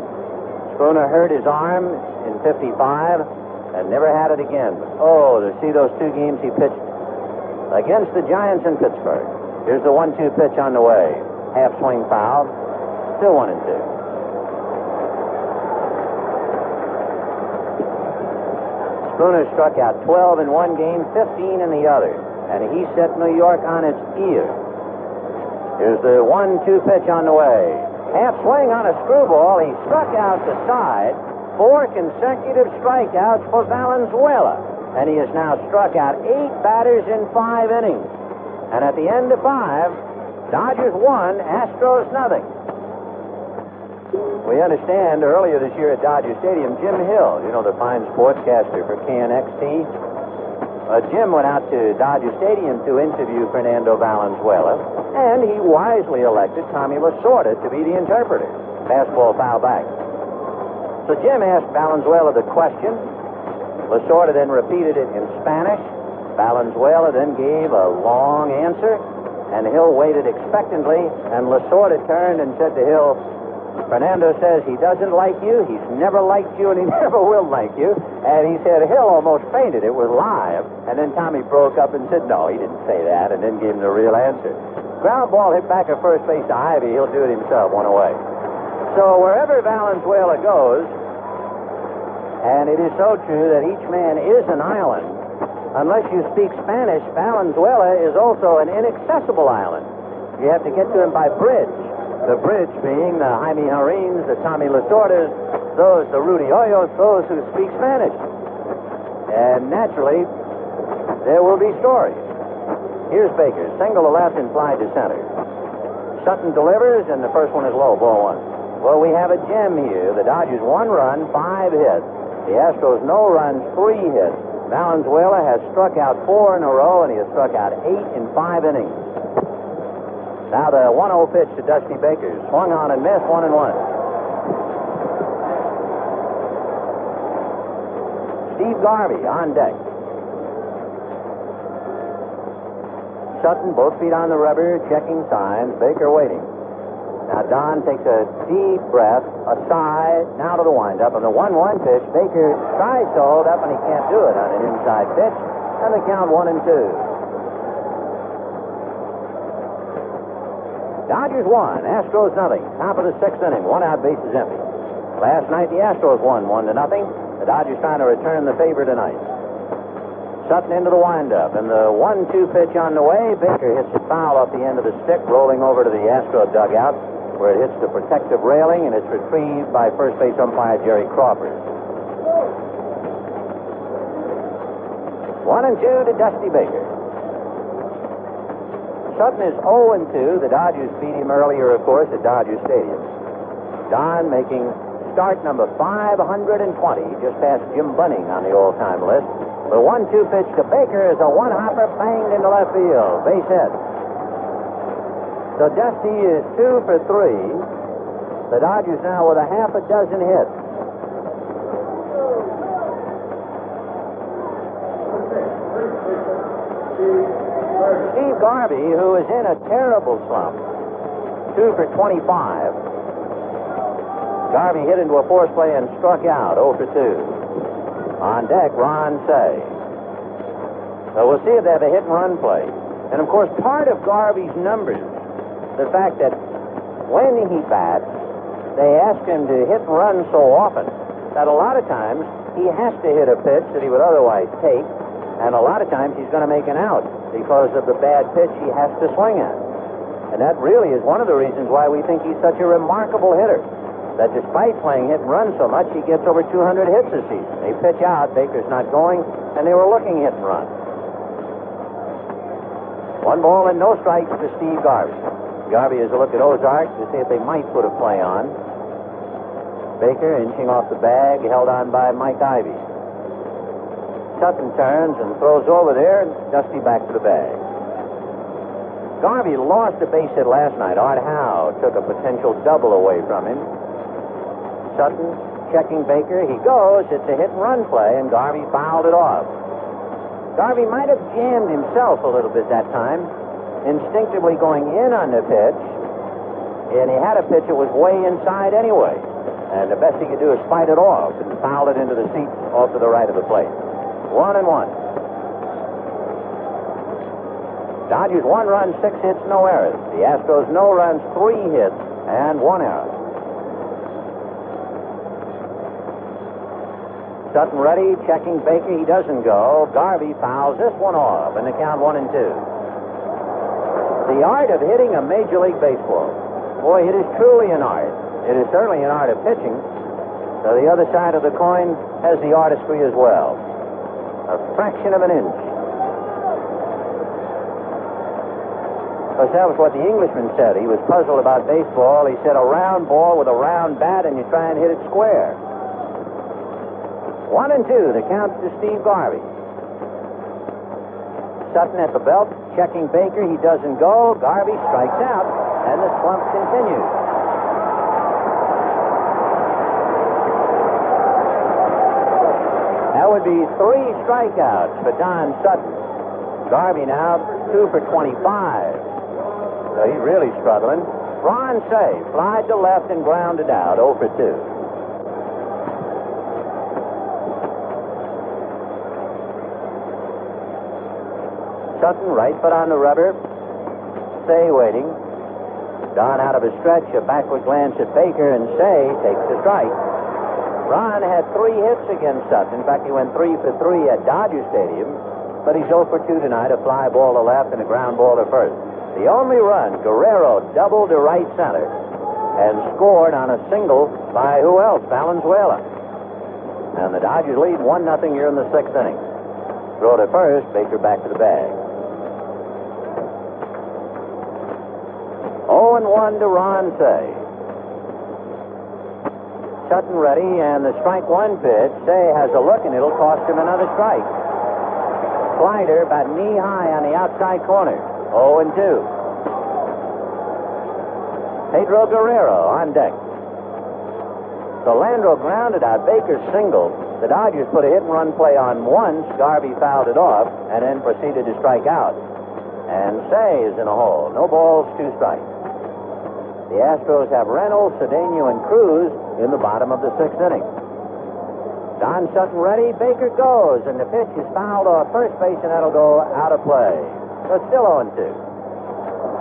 Spooner hurt his arm in 55 and never had it again. Oh, to see those 2 games he pitched against the Giants in Pittsburgh. Here's the 1-2 pitch on the way. Half swing foul. Still 1-2. Spooner struck out 12 in 1 game, 15 in the other, and he set New York on its ear. Here's the 1-2 pitch on the way. Half swing on a screwball. He struck out the side. 4 consecutive strikeouts for Valenzuela, and he has now struck out 8 batters in 5 innings. And at the end of 5, Dodgers 1, Astros nothing. We understand earlier this year at Dodger Stadium, Jim Hill, you know, the fine sportscaster for KNXT, Jim went out to Dodger Stadium to interview Fernando Valenzuela, and he wisely elected Tommy Lasorda to be the interpreter. Fastball foul back. So Jim asked Valenzuela the question. Lasorda then repeated it in Spanish. Valenzuela then gave a long answer, and Hill waited expectantly, and Lasorda turned and said to Hill, Fernando says he doesn't like you, he's never liked you, and he never will like you. And he said Hill almost fainted. It was live. And then Tommy broke up and said, no, he didn't say that, and then gave him the real answer. Ground ball hit back at first base to Ivie. He'll do it himself, one away. So wherever Valenzuela goes, and it is so true that each man is an island, unless you speak Spanish, Valenzuela is also an inaccessible island. You have to get to him by bridge. The bridge being the Jaime Jarins, the Tommy Lasordas, those, the Rudy Hoyos, those who speak Spanish. And naturally, there will be stories. Here's Baker, single to left and fly to center. Sutton delivers, and the first one is low, ball one. Well, we have a gem here. The Dodgers 1 run, 5 hits. The Astros no runs, 3 hits. Valenzuela has struck out 4 in a row, and he has struck out 8 in 5 innings. Now the 1-0 pitch to Dusty Baker. Swung on and missed, 1-1. Steve Garvey on deck. Sutton, both feet on the rubber, checking signs. Baker waiting. Now Don takes a deep breath, a sigh, now to the windup. On the 1-1 pitch, Baker tries to hold up, and he can't do it on an inside pitch. And the count 1-2. Dodgers 1, Astros nothing. Top of the 6th inning, 1 out, bases empty. Last night the Astros won 1-0. The Dodgers trying to return the favor tonight. Sutton into the windup, and the 1-2 pitch on the way. Baker hits it foul off the end of the stick, rolling over to the Astro dugout, where it hits the protective railing, and it's retrieved by first base umpire Jerry Crawford. 1-2 to Dusty Baker. Sutton is 0-2. The Dodgers beat him earlier, of course, at Dodger Stadium. Don making start number 520, just past Jim Bunning on the all-time list. The 1-2 pitch to Baker is a one-hopper banged into left field. Base hit. So Dusty is 2 for 3. The Dodgers now with a half a dozen hits. Steve Garvey, who is in a terrible slump, 2 for 25. Garvey hit into a force play and struck out, 0 for 2. On deck, Ron Cey. So we'll see if they have a hit-and-run play. And, of course, part of Garvey's numbers, the fact that when he bats, they ask him to hit and run so often that a lot of times he has to hit a pitch that he would otherwise take, and a lot of times he's going to make an out because of the bad pitch he has to swing at. And that really is one of the reasons why we think he's such a remarkable hitter. That despite playing hit and run so much, he gets over 200 hits this season. They pitch out, Baker's not going, and they were looking hit and run. 1 ball and no strikes to Steve Garvey. Garvey has a look at Ozark to see if they might put a play on. Baker inching off the bag, held on by Mike Ivie. Sutton turns and throws over there, and Dusty back to the bag. Garvey lost a base hit last night. Art Howe took a potential double away from him. Sutton checking Baker. He goes. It's a hit-and-run play, and Garvey fouled it off. Garvey might have jammed himself a little bit that time, instinctively going in on the pitch, and he had a pitch that was way inside anyway. And the best he could do is fight it off and foul it into the seats off to the right of the plate. 1-1. Dodgers 1 run, 6 hits, no errors. The Astros no runs, 3 hits, and 1 error. Sutton ready, checking Baker. He doesn't go. Garvey fouls this one off, and the count 1-2. The art of hitting a Major League Baseball. Boy, it is truly an art. It is certainly an art of pitching. So the other side of the coin has the artistry as well. A fraction of an inch. Because that was what the Englishman said. He was puzzled about baseball. He said a round ball with a round bat, and you try and hit it square. 1-2, the count to Steve Garvey. Sutton at the belt, checking Baker. He doesn't go. Garvey strikes out, and the slump continues. That would be 3 strikeouts for Don Sutton. Garvey now 2 for 25. So he's really struggling. Ron Cey flied to left and grounded out, 0 for 2. Sutton, right foot on the rubber. Cey waiting. Don out of his stretch, a backward glance at Baker, and Cey takes the strike. Ron had 3 hits against Sutton. In fact, he went 3 for 3 at Dodger Stadium, but he's 0 for 2 tonight, a fly ball to left and a ground ball to first. The only run, Guerrero doubled to right center and scored on a single by who else? Valenzuela. And the Dodgers lead 1-0 here in the 6th inning. Throw to first, Baker back to the bag. 0-1 to Ron Cey. Sutton ready, and the strike 1 pitch. Cey has a look, and it'll cost him another strike. Slider about knee high on the outside corner. 0-2. Pedro Guerrero on deck. So Landreaux grounded out. Baker singled. The Dodgers put a hit-and-run play on once. Garvey fouled it off, and then proceeded to strike out. And Cey is in a hole. No balls, 2 strikes. The Astros have Reynolds, Cedeno, and Cruz in the bottom of the 6th inning. Don Sutton ready. Baker goes, and the pitch is fouled off first base, and that'll go out of play. So it's still 0-2.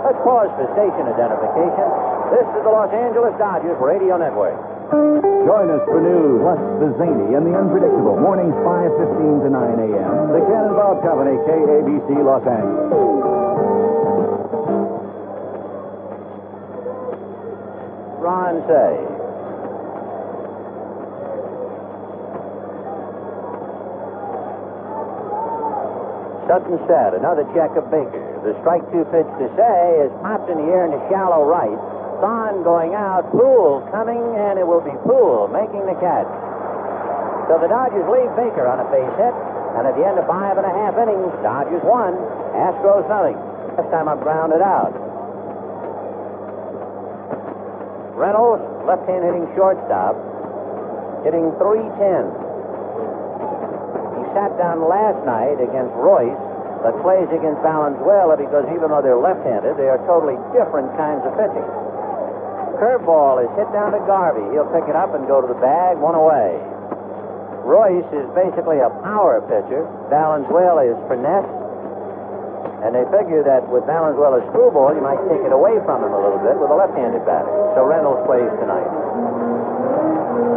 Let's pause for station identification. This is the Los Angeles Dodgers Radio Network. Join us for news, plus the zany and the unpredictable. Mornings 5:15 to 9 a.m. The Ken and Bob Company, KABC, Los Angeles. Ron Cey. Sutton set. Another check of Baker. The strike 2 pitch to Cey is popped in the air in the shallow right. Thon going out. Puhl coming, and it will be Puhl making the catch. So the Dodgers leave Baker on a base hit, and at the end of 5.5 innings, Dodgers 1, Astros 0. This time up grounded out. Reynolds, left-hand hitting shortstop, hitting .310. He sat down last night against Royce, but plays against Valenzuela because even though they're left-handed, they are totally different kinds of pitching. Curveball is hit down to Garvey. He'll pick it up and go to the bag, 1 away. Royce is basically a power pitcher. Valenzuela is finesse. And they figure that with Valenzuela's screwball, you might take it away from him a little bit with a left-handed batter. So Reynolds plays tonight.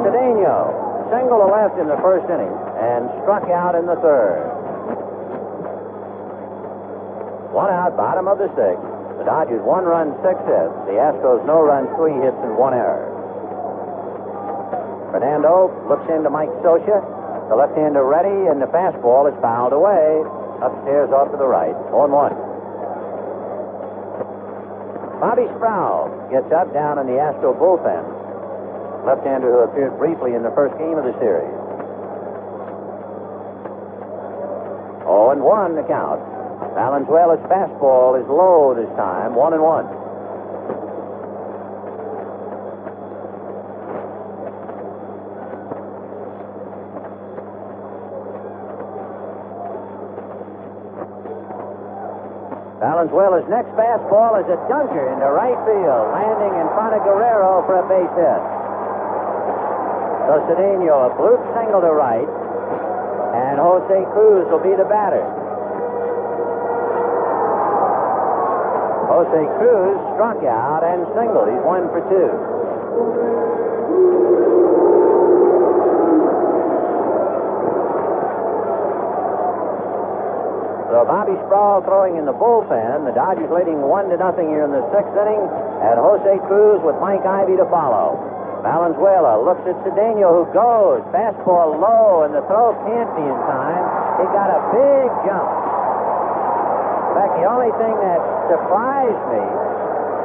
Cedeno, single to left in the 1st inning and struck out in the 3rd. 1 out, bottom of the 6th. The Dodgers 1 run, 6 hits. The Astros no runs, 3 hits, and 1 error. Fernando looks into Mike Scioscia. The left-hander ready, and the fastball is fouled away. Upstairs off to the right. 0-1. Bobby Sproul gets up down in the Astro bullpen. Left-hander who appeared briefly in the 1st game of the series. 0-1 the count. Valenzuela's fastball is low this time, 1-1. Valenzuela's next fastball is a dunker into right field, landing in front of Guerrero for a base hit. So Cedeno, a bloop single to right, and Jose Cruz will be the batter. Jose Cruz struck out and singled. He's 1 for 2. So Bobby Sproul throwing in the bullpen. The Dodgers leading 1-0 here in the 6th inning, and Jose Cruz with Mike Ivie to follow. Valenzuela looks at Cedeno, who goes. Fastball low, and the throw can't be in time. He got a big jump. In fact, the only thing that surprised me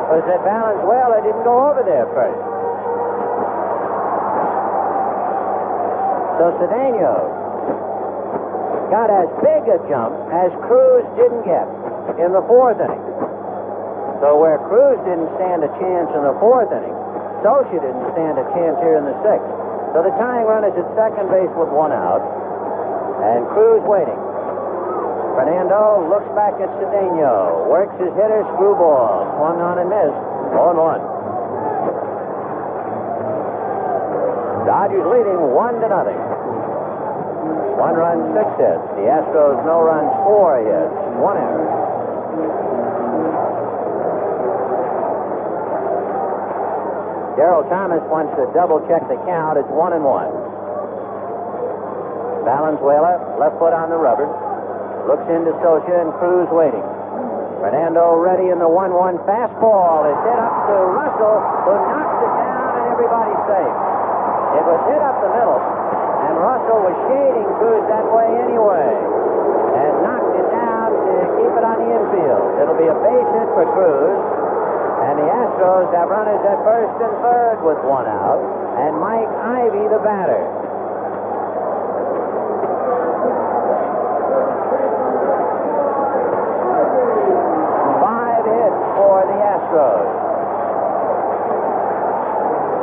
was that Valenzuela didn't go over there first. So Cedeno got as big a jump as Cruz didn't get in the 4th inning. So where Cruz didn't stand a chance in the 4th inning, Scioscia didn't stand a chance here in the 6th. So the tying run is at second base with 1 out, and Cruz waiting. Fernando looks back at Cedeno, works his hitter, screwball, swung on and missed, 0-1. Dodgers leading 1-0. 1 run, 6 hits. The Astros no runs, 4 hits, 1 error. Derrel Thomas wants to double-check the count. It's 1-1. Valenzuela, left foot on the rubber. Looks into Scioscia and Cruz waiting. Fernando ready in the 1-1 fastball. Is hit up to Russell, who knocks it down, and everybody's safe. It was hit up the middle, and Russell was shading Cruz that way anyway, and knocked it down to keep it on the infield. It'll be a base hit for Cruz, and the Astros have runners at first and third with one out, and Mike Ivie the batter.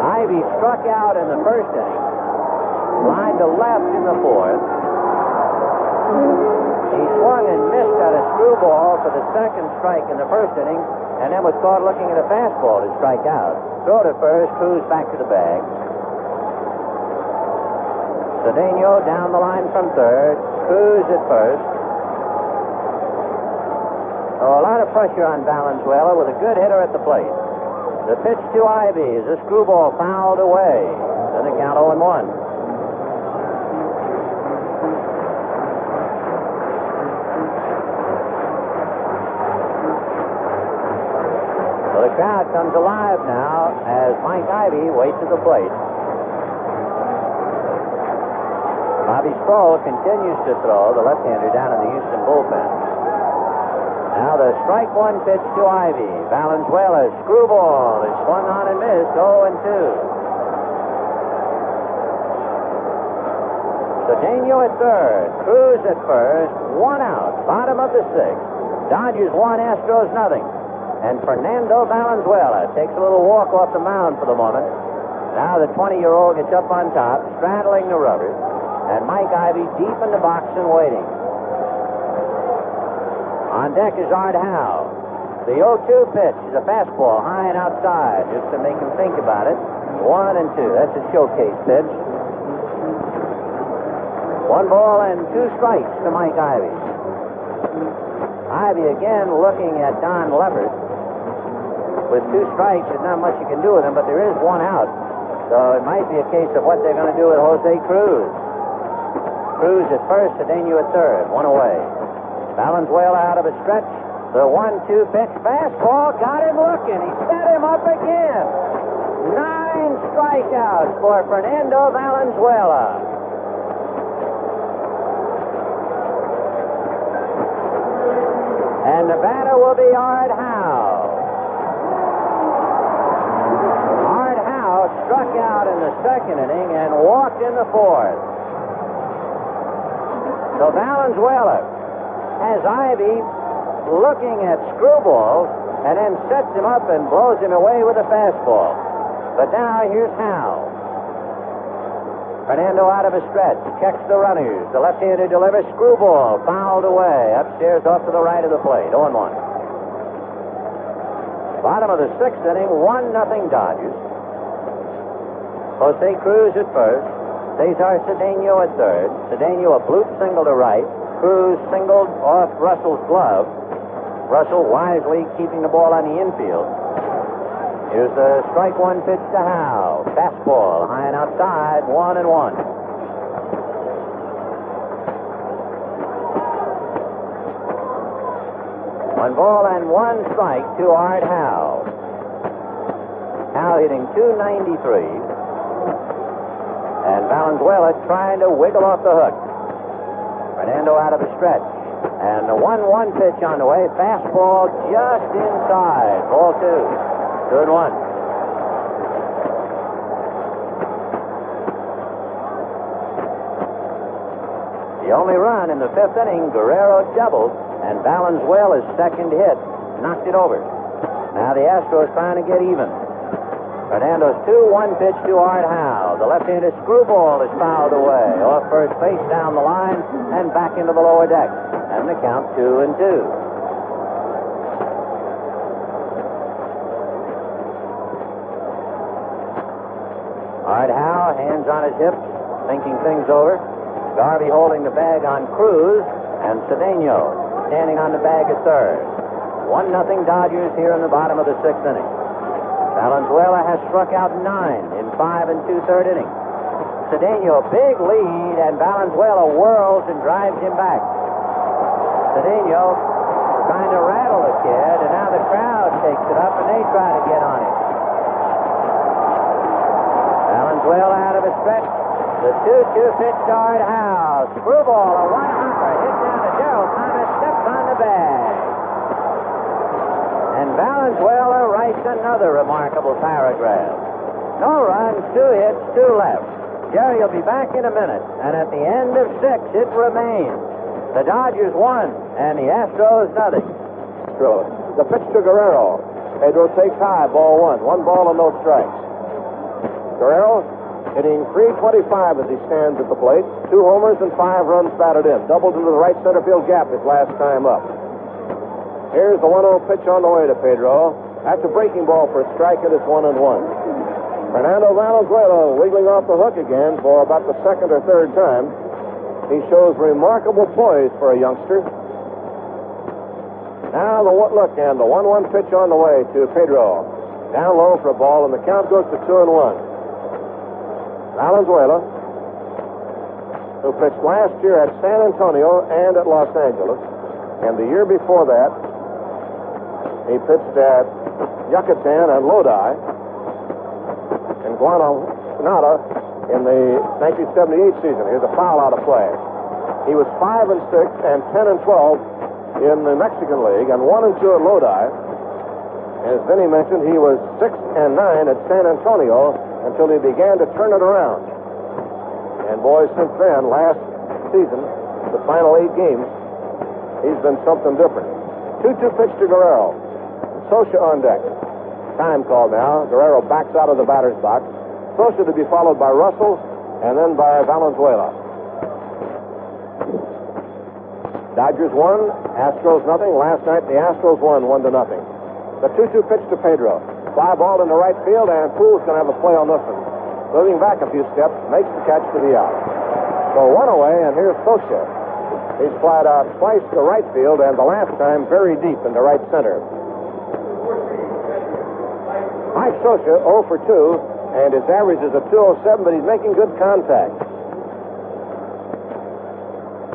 Ivie struck out in the first inning, lined to left in the fourth. He swung and missed at a screwball for the second strike in the first inning, and then was caught looking at a fastball to strike out. Throw to first, Cruz back to the bag. Cedeno down the line from third, Cruz at first. Oh, a lot of pressure on Valenzuela with a good hitter at the plate. The pitch to Ivie is a screwball fouled away. Then the count 0-1. So the crowd comes alive now as Mike Ivie waits at the plate. Bobby Sproul continues to throw, the left-hander down in the Houston bullpen. Now the strike one pitch to Ivie. Valenzuela, screwball is swung on and missed, 0-2. Cedeno at third, Cruz at first, one out, bottom of the sixth. Dodgers 1, Astros nothing. And Fernando Valenzuela takes a little walk off the mound for the moment. Now the 20-year-old gets up on top, straddling the rubber, and Mike Ivie deep in the box and waiting. On deck is Art Howe. The 0-2 pitch is a fastball, high and outside, just to make him think about it. 1-2. That's a showcase pitch. 1 ball and 2 strikes to Mike Ivie. Ivie again looking at Don Leppert. With 2 strikes, there's not much you can do with him, but there is 1 out. So it might be a case of what they're going to do with Jose Cruz. Cruz at first, Cedeno at third. 1 away. Valenzuela out of a stretch. The 1-2 pitch fastball got him looking. He set him up again. 9 strikeouts for Fernando Valenzuela. And the batter will be Art Howe. Art Howe struck out in the second inning and walked in the fourth. So Valenzuela has Ivie looking at screwballs and then sets him up and blows him away with a fastball. But now here's Howe. Fernando out of a stretch, checks the runners. The left-hander delivers screwball, fouled away, upstairs off to the right of the plate, 0-1. Bottom of the sixth inning, 1-0 Dodgers. Jose Cruz at first, Cesar Cedeno at third. Cedeno a bloop single to right. Cruz singled off Russell's glove. Russell wisely keeping the ball on the infield. Here's the strike one pitch to Howe. Fastball, high and outside, 1-1. 1 ball and 1 strike to Art Howe. Howe hitting .293. And Valenzuela trying to wiggle off the hook. Fernando out of a stretch. And the 1-1 pitch on the way. Fastball just inside. Ball 2. 2-1. The only run in the 5th inning, Guerrero doubled, and Valenzuela's second hit knocked it over. Now the Astros trying to get even. Fernando's 2-1 pitch to Art Howe. The left-handed screwball is fouled away. Off first base, down the line, and back into the lower deck. And the count 2-2. Art Howe, hands on his hips, thinking things over. Garvey holding the bag on Cruz, and Cedeno standing on the bag at third. 1-0 Dodgers here in the bottom of the 6th inning. Valenzuela has struck out 9 in 5 2/3 innings. Cedeno, big lead, and Valenzuela whirls and drives him back. Cedeno trying to rattle the kid, and now the crowd takes it up, and they try to get on him. Valenzuela out of a stretch. The 2-2 pitch to Art Howe. Screwball, a one-hopper, hit down to Derrel Thomas, steps on the bag. And Valenzuela writes another remarkable paragraph. No runs, 2 hits, 2 left. Jerry will be back in a minute, and at the end of 6, it remains. The Dodgers won, and the Astros nothing. The pitch to Guerrero. Pedro takes high, ball 1. 1 ball and no strikes. Guerrero hitting .325 as he stands at the plate. 2 homers and 5 runs batted in. Doubled into the right center field gap his last time up. Here's the 1-0 pitch on the way to Pedro. That's a breaking ball for a strike, and it's 1-1. Fernando Valenzuela wiggling off the hook again for about the 2nd or 3rd time. He shows remarkable poise for a youngster. Now the look, and the 1-1 pitch on the way to Pedro. Down low for a ball, and the count goes to 2-1. Valenzuela, who pitched last year at San Antonio and at Los Angeles, and the year before that, he pitched at Yucatan and Lodi and Guadalajara in the 1978 season. Here's a foul out of play. He was 5-6 and 10-12 in the Mexican League and 1-2 at Lodi. As Vinny mentioned, he was 6-9 at San Antonio until he began to turn it around. And boys, since then, last season, the final 8 games, he's been something different. 2-2 pitch to Guerrero. Scioscia on deck. Time called now. Guerrero backs out of the batter's box. Scioscia to be followed by Russell and then by Valenzuela. Dodgers won, Astros nothing. Last night the Astros won 1-0. The 2-2 pitch to Pedro. Fly ball into right field, and Puhl's going to have a play on this one. Moving back a few steps, makes the catch for the out. So 1 away, and here's Scioscia. He's flied out twice to right field, and the last time very deep into right center. Mike Scioscia 0 for 2, and his average is a .207, but he's making good contact.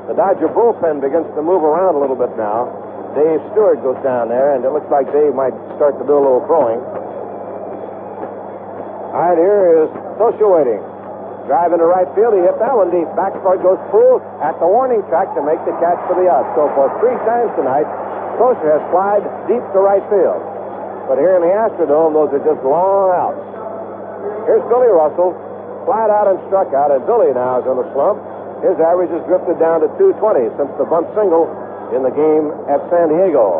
The Dodger bullpen begins to move around a little bit now. Dave Stewart goes down there, and it looks like Dave might start to do a little throwing. All right, here is Scioscia waiting. Drive into right field. He hit that one deep. Back start goes Puhl at the warning track to make the catch for the out. So for 3 times tonight, Scioscia has flied deep to right field. But here in the Astrodome, those are just long outs. Here's Billy Russell, flied out and struck out, and Billy now is in a slump. His average has drifted down to .220 since the bunt single in the game at San Diego.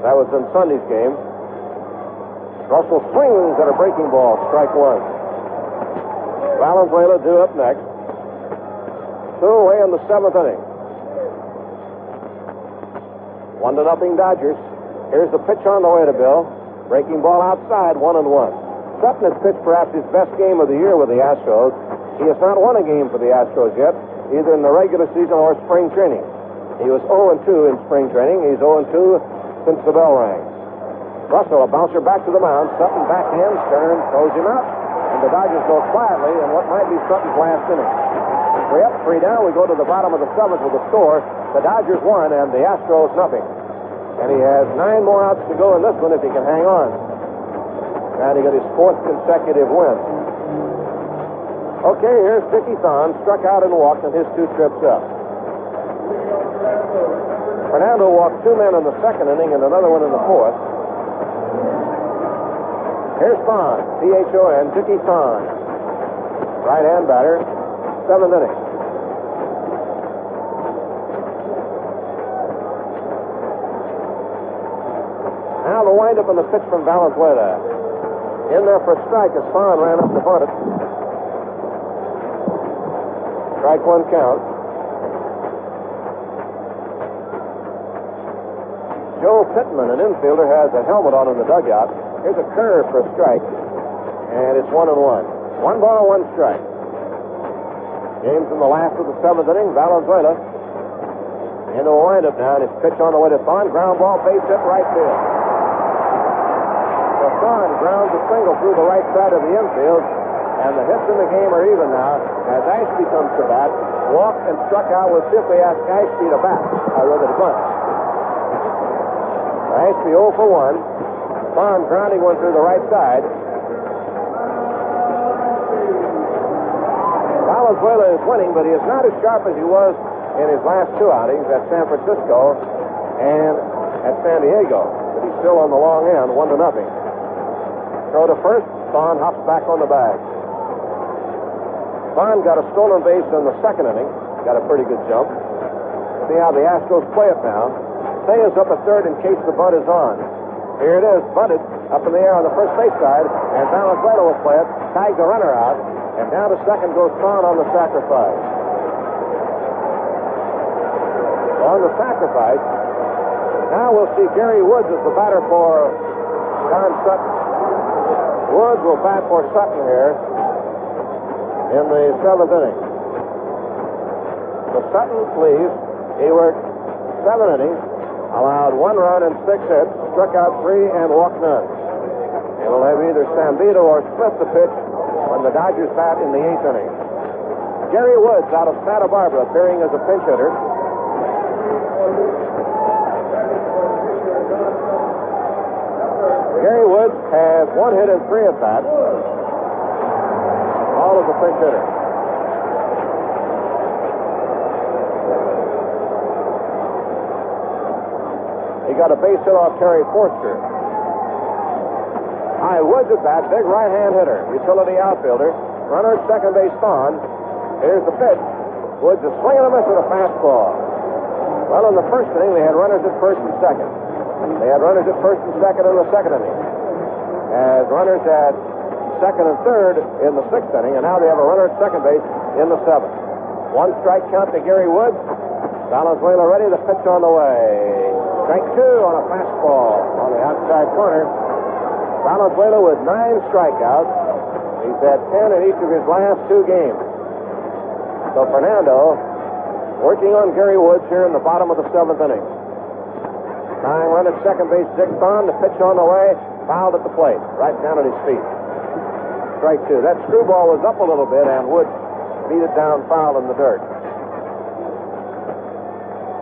That was in Sunday's game. Russell swings at a breaking ball, strike 1. Valenzuela due up next. 2 away in the 7th inning. 1-0 Dodgers. Here's the pitch on the way to Bill. Breaking ball outside, 1-1. Sutton has pitched perhaps his best game of the year with the Astros. He has not won a game for the Astros yet, either in the regular season or spring training. He was 0-2 in spring training. He's 0-2 since the bell rang. Russell, a bouncer back to the mound. Sutton backhands, Stern throws him out, and the Dodgers go quietly in what might be Sutton's last inning. 3 up, 3 down. We go to the bottom of the 7th with the score. The Dodgers won, and the Astros nothing. And he has 9 more outs to go in this one if he can hang on. And he got his 4th consecutive win. Okay, here's Dickie Thon, struck out and walked on his 2 trips up. Fernando walked 2 men in the 2nd inning and another one in the 4th. Here's Thon, Thon, Dickie Thon. Right-hand batter, 7th inning. Now the windup and the pitch from Valenzuela. In there for a strike as Thon ran up to bunt it. Strike 1 count. Joe Pittman, an infielder, has a helmet on in the dugout. Here's a curve for a strike. And it's 1-1. 1 ball, 1 strike. Game's in the last of the 7th inning. Valenzuela Into a windup now, and his pitch on the way to Thon. Ground ball, base hit, right field. So Thon grounds a single through the right side of the infield, and the hits in the game are even now. As Ashby comes to bat, walked and struck out. We'll see if they ask Ashby to bat, or whether to bunt. Ashby 0 for 1. Thon grounding one through the right side. Valenzuela is winning, but he is not as sharp as he was in his last two outings at San Francisco and at San Diego. But he's still on the long end, 1-0. Throw to first. Thon hops back on the bag. Thon got a stolen base in the second inning. Got a pretty good jump. See how the Astros play it now. Cey is up at third in case the bunt is on. Here it is, bunted up in the air on the first base side, and Valenzuela will play it. Tags the runner out, and down to second goes Thon on the sacrifice. On the sacrifice, now we'll see Gary Woods as the batter for Don Sutton. Woods will bat for Sutton here in the seventh inning. So Sutton leaves. He worked 7 innings, allowed 1 run and 6 hits, struck out 3 and walked none. He will have either Sambito or Smith the pitch when the Dodgers bat in the 8th inning. Gary Woods out of Santa Barbara appearing as a pinch hitter. Gary Woods has 1 hit and 3 at-bats. All as a pinch hitter. He got a base hit off Terry Forster. High Woods at bat, big right-hand hitter, utility outfielder. Runner at second base, Thon. Here's the pitch. Woods is swinging a miss with a fastball. Well, in the first inning, they had runners at first and second. They had runners at first and second in the second inning. Had runners at second and third in the 6th inning, and now they have a runner at second base in the 7th. 1 strike count to Gary Woods. Valenzuela ready, the pitch on the way. Strike 2 on a fastball on the outside corner. Valenzuela with 9 strikeouts. He's had 10 in each of his last 2 games. So Fernando working on Gary Woods here in the bottom of the 7th inning. Tying run at second base, Dick Thon. The pitch on the way, fouled at the plate, right down at his feet. Strike 2. That screwball was up a little bit, and Woods beat it down foul in the dirt.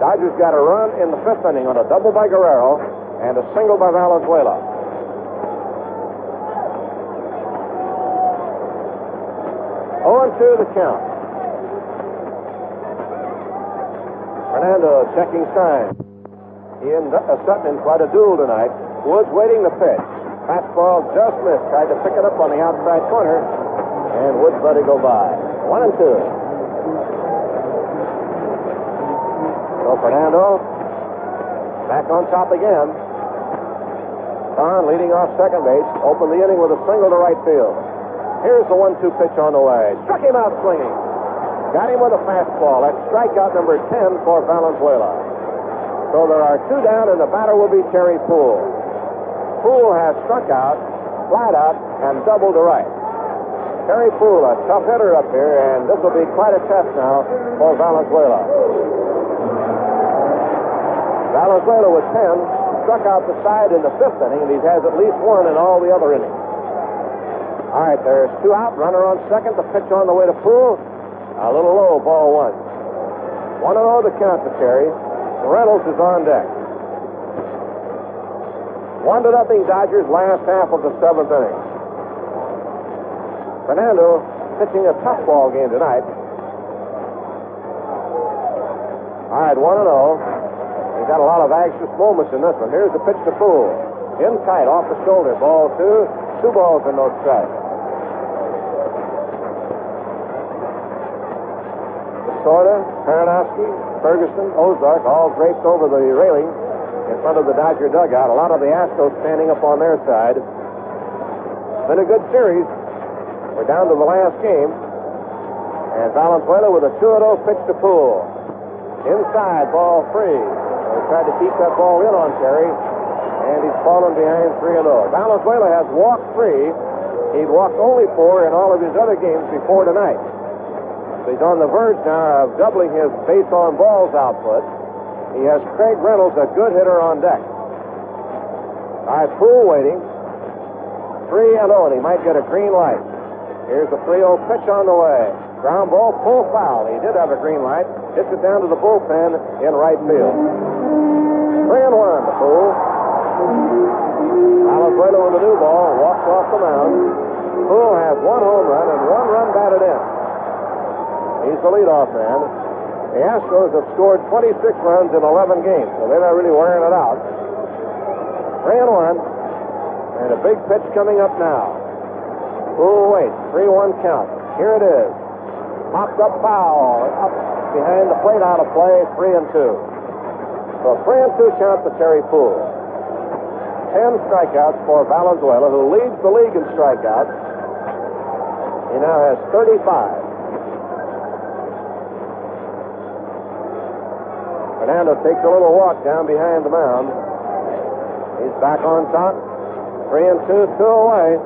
Dodgers got a run in the 5th inning on a double by Guerrero and a single by Valenzuela. On to the count. Fernando checking signs. He and Sutton in quite a duel tonight. Woods waiting the pitch. Fastball just missed. Tried to pick it up on the outside corner, and Woods let it go by. 1-2. So Fernando back on top again. Thon leading off second base. Opened the inning with a single to right field. Here's the 1-2 pitch on the way. Struck him out swinging. Got him with a fastball. That's strikeout number 10 for Valenzuela. So there are 2 down, and the batter will be Terry Puhl. Puhl has struck out, flat out, and doubled to right. Terry Puhl, a tough hitter up here, and this will be quite a test now for Valenzuela. Valenzuela with 10, struck out the side in the 5th inning, and he has at least 1 in all the other innings. All right, there's 2 out, runner on second, the pitch on the way to Puhl. A little low, ball 1. 1-0 the count to Terry. Reynolds is on deck. 1-0 Dodgers, last half of the 7th inning. Fernando pitching a tough ball game tonight. All right, 1-0. He's got a lot of anxious moments in this one. Here's the pitch to Puhl. In tight, off the shoulder. Ball 2. 2 balls and no strikes. Sorta, Paranowski, Ferguson, Ozark, all draped over the railing in front of the Dodger dugout. A lot of the Astros standing up on their side. Been a good series. We're down to the last game. And Valenzuela with a 2-0 pitch to Puhl. Inside, ball 3. They tried to keep that ball in on Terry, and he's fallen behind 3-0. Valenzuela has walked 3. He'd walked only 4 in all of his other games before tonight. He's on the verge now of doubling his base on balls output. He has Craig Reynolds, a good hitter, on deck. All right, Puhl waiting. 3-0, and he might get a green light. Here's the 3-0 pitch on the way. Ground ball, Puhl foul. He did have a green light. Hits it down to the bullpen in right field. 3-1 to Puhl. Valenzuela with the new ball walks off the mound. Puhl has 1 home run and 1 run batted in. He's the leadoff man. The Astros have scored 26 runs in 11 games, so they're not really wearing it out. 3-1, and a big pitch coming up now. Puhl waits. 3-1 count. Here it is. Popped up foul. Up behind the plate, out of play. 3-2. So 3-2 count for Terry Puhl. 10 strikeouts for Valenzuela, who leads the league in strikeouts. He now has 35. Fernando takes a little walk down behind the mound. He's back on top. 3-2, 2 away.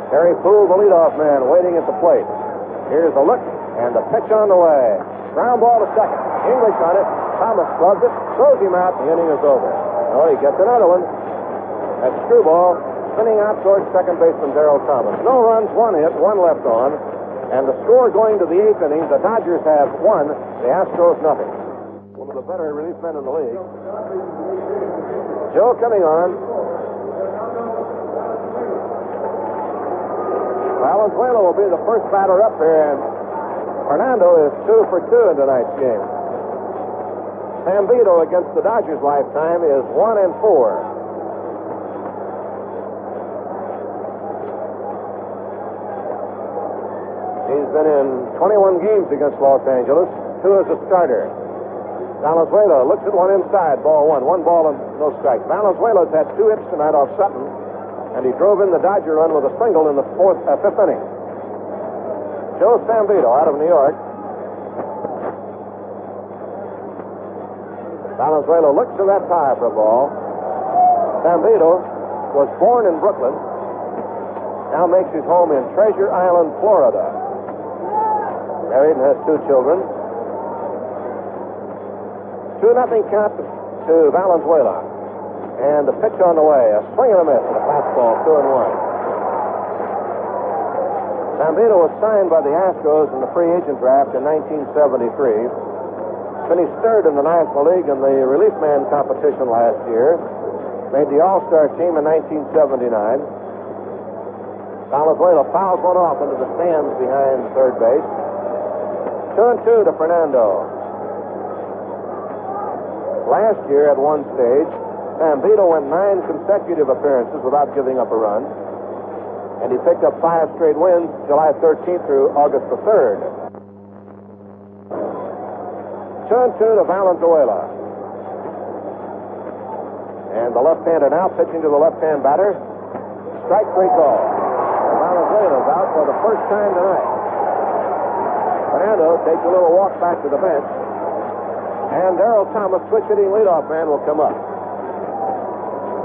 Terry Puhl, the leadoff man, waiting at the plate. Here's the look, and the pitch on the way. Ground ball to second. English on it. Thomas gloves it, throws him out. The inning is over. Oh, he gets another one. That screwball spinning out towards second baseman Derrel Thomas. No runs, 1 hit, 1 left on. And the score going to the 8th inning, the Dodgers have 1, the Astros nothing. One of the better relief men in the league. Joe coming on. Valenzuela will be the first batter up here, and Fernando is 2 for 2 in tonight's game. Sambito against the Dodgers' lifetime is 1-4. He's been in 21 games against Los Angeles, 2 as a starter. Valenzuela looks at one inside, ball 1. 1 ball and no strike. Valenzuela's had 2 hits tonight off Sutton, and he drove in the Dodger run with a single in the 5th inning. Joe Sambito out of New York. Valenzuela looks to that tie for a ball. Sambito was born in Brooklyn, now makes his home in Treasure Island, Florida. Married and has 2 children. 2-0 count to Valenzuela. And the pitch on the way. A swing and a miss. And a fastball, 2-1. Sambito was signed by the Astros in the free agent draft in 1973. Finished 3rd in the National League in the relief man competition last year. Made the All-Star team in 1979. Valenzuela fouls one off into the stands behind third base. 2-2 to Fernando. Last year, at one stage, Sambito went 9 consecutive appearances without giving up a run, and he picked up 5 straight wins July 13th through August the 3rd. 2-2 to Valenzuela. And the left-hander now pitching to the left-hand batter. Strike 3 call. Valenzuela's out for the first time tonight. Fernando takes a little walk back to the bench. And Derrel Thomas, switch-hitting leadoff man, will come up.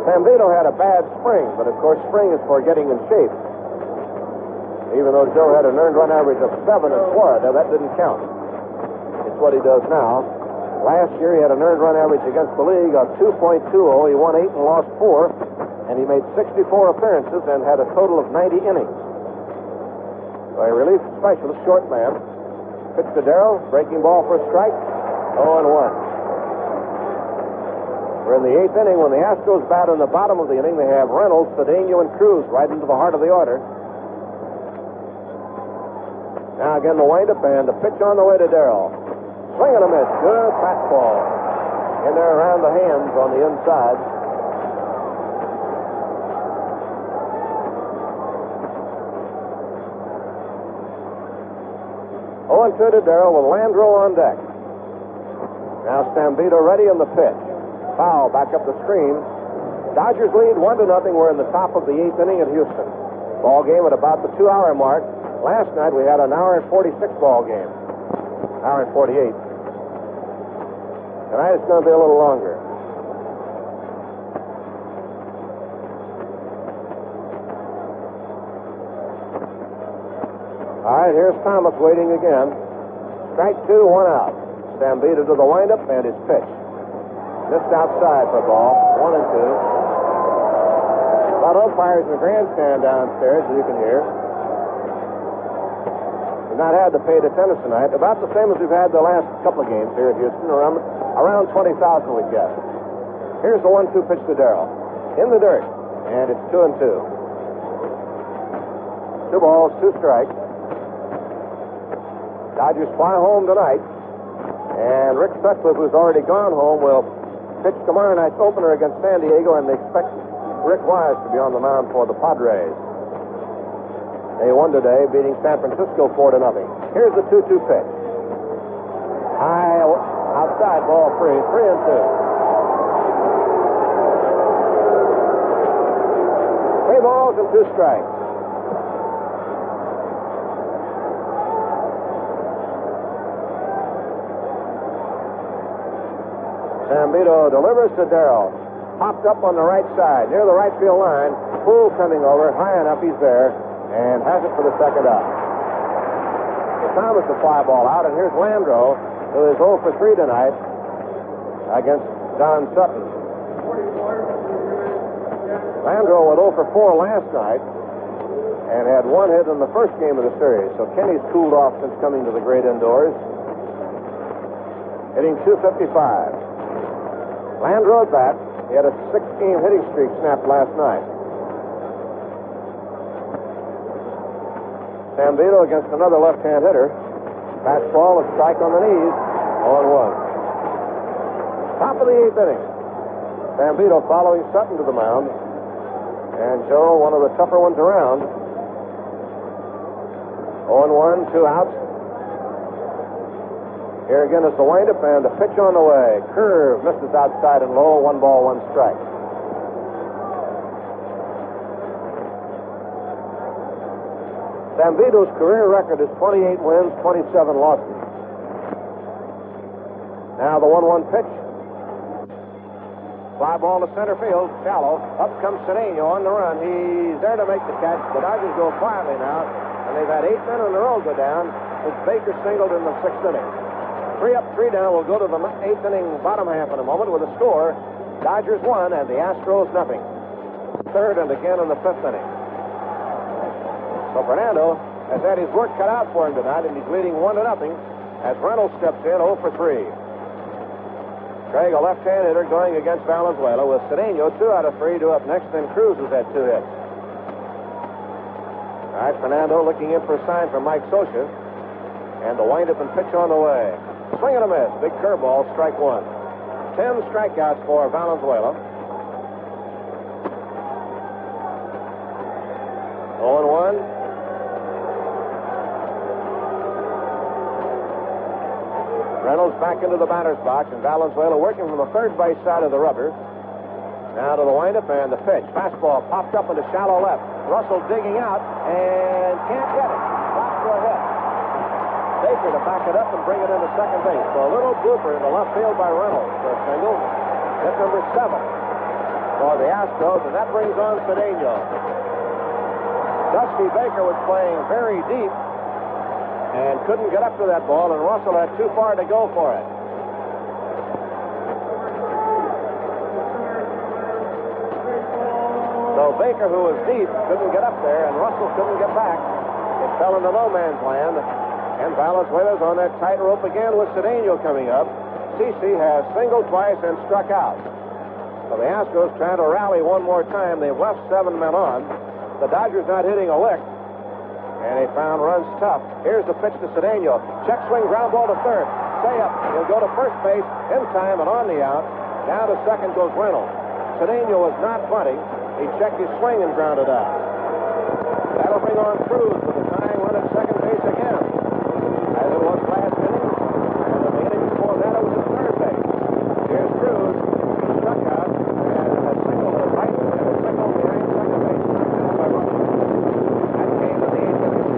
Sambito had a bad spring, but of course spring is for getting in shape. Even though Joe had an earned run average of 7 in Florida, that didn't count. It's what he does now. Last year he had an earned run average against the league of 2.20. He won 8 and lost 4, and he made 64 appearances and had a total of 90 innings. So a relief specialist, short man. Pitch to Derrel, breaking ball for a strike. 0-1. We're in the 8th inning. When the Astros bat in the bottom of the inning, they have Reynolds, Cedeno, and Cruz right into the heart of the order. Now again the windup and the pitch on the way to Derrel. Swing and a miss. Good fastball. In there around the hands on the inside. And 2 to Derrel with Landreaux on deck. Now Sambito ready in the pitch. Foul back up the screen. Dodgers lead 1-0. We're in the top of the 8th inning at Houston. Ball game at about the 2-hour mark. Last night we had an hour and 46 ball game. Hour and 48. Tonight it's going to be a little longer. All right, here's Thomas waiting again. Strike 2, 1 out. Zambito to the windup and his pitch. Just outside for ball, 1-2. About umpires in the grandstand downstairs, as you can hear. We've not had the paid attendance tonight. About the same as we've had the last couple of games here at Houston. Around 20,000, we guess. Here's the 1-2 pitch to Derrel. In the dirt. And it's 2-2. 2 balls, 2 strikes. Dodgers fly home tonight. And Rick Sutcliffe, who's already gone home, will pitch tomorrow night's opener against San Diego, and they expect Rick Wise to be on the mound for the Padres. They won today, beating San Francisco 4-0. Here's the 2-2 pitch. High outside, ball 3, 3-2. 3 balls and 2 strikes. Zambito delivers to Derrel. Popped up on the right side, near the right field line. Puhl coming over, high enough, he's there. And has it for the second out. Thomas the fly ball out, and here's Landreaux, who is 0 for 3 tonight against Don Sutton. Landreaux went 0 for 4 last night and had 1 hit in the first game of the series. So Kenny's cooled off since coming to the great indoors. Hitting .255. Landreaux at bat. He had a 6-game hitting streak snapped last night. Zambito against another left-hand hitter. Fastball, a strike on the knees. 0-1. Top of the 8th inning. Zambito following Sutton to the mound. And Joe, one of the tougher ones around. 0-1, 2 outs. Here again is the windup and the pitch on the way. Curve misses outside and low. 1 ball, 1 strike. Zambito's career record is 28 wins, 27 losses. Now the 1-1 pitch. Fly ball to center field, shallow. Up comes Cedeno on the run. He's there to make the catch. The Dodgers go quietly now, and they've had 8 men in a row go down since Baker singled in the 6th inning. 3 up, 3 down. We'll go to the 8th inning bottom half in a moment with a score. Dodgers 1 and the Astros nothing. 3rd and again in the 5th inning. So Fernando has had his work cut out for him tonight, and he's leading 1-0 as Reynolds steps in 0 for 3. Craig, a left-hand hitter, going against Valenzuela with Cedeno 2 out of 3 due up next, then Cruz has had 2 hits. All right, Fernando looking in for a sign from Mike Scioscia, and the windup and pitch on the way. Swing and a miss. Big curveball, strike 1. 10 strikeouts for Valenzuela. 0-1. Reynolds back into the batter's box, and Valenzuela working from the third base side of the rubber. Now to the windup and the pitch. Fastball popped up into shallow left. Russell digging out and can't get it. Drops for a hit. Baker to back it up and bring it into second base. So a little blooper in the left field by Reynolds for a single. Hit number 7 for the Astros, and that brings on Cedeno. Dusty Baker was playing very deep and couldn't get up to that ball, and Russell had too far to go for it. So Baker, who was deep, couldn't get up there, and Russell couldn't get back. It fell into no man's land, and Valenzuela's on that tightrope again with Cedeno coming up. CC has singled twice and struck out. So the Astros trying to rally one more time. They've left 7 men on. The Dodgers not hitting a lick. And they found runs tough. Here's the pitch to Cedeno. Check swing, ground ball to third. Stay up. He'll go to first base in time and on the out. Down to second goes Reynolds. Cedeno was not bunting. He checked his swing and grounded out. That'll bring on Cruz with a tying run at second base again. As it was last inning. And in the inning before that, it was at third base. Here's Cruz. He struck out and has singled to the right and a single behind second base. By Russell. That came in the 8th inning.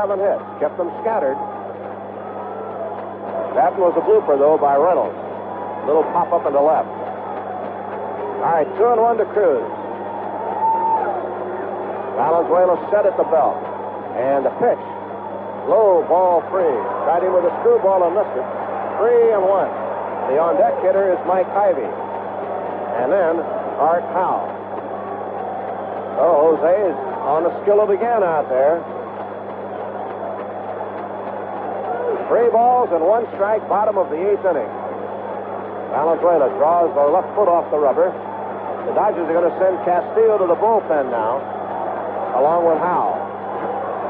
7 hits, kept them scattered. That was a blooper, though, by Reynolds. Little pop up into left. All right, 2-1 to Cruz. Valenzuela set at the belt. And the pitch. Low, ball 3. Tried him with a screwball and missed it. 3-1. The on-deck hitter is Mike Ivie. And then Art Howe. Oh, Jose's on the skillet again out there. 3 balls and 1 strike, bottom of the 8th inning. Valenzuela draws the left foot off the rubber. The Dodgers are going to send Castillo to the bullpen now, along with Howe.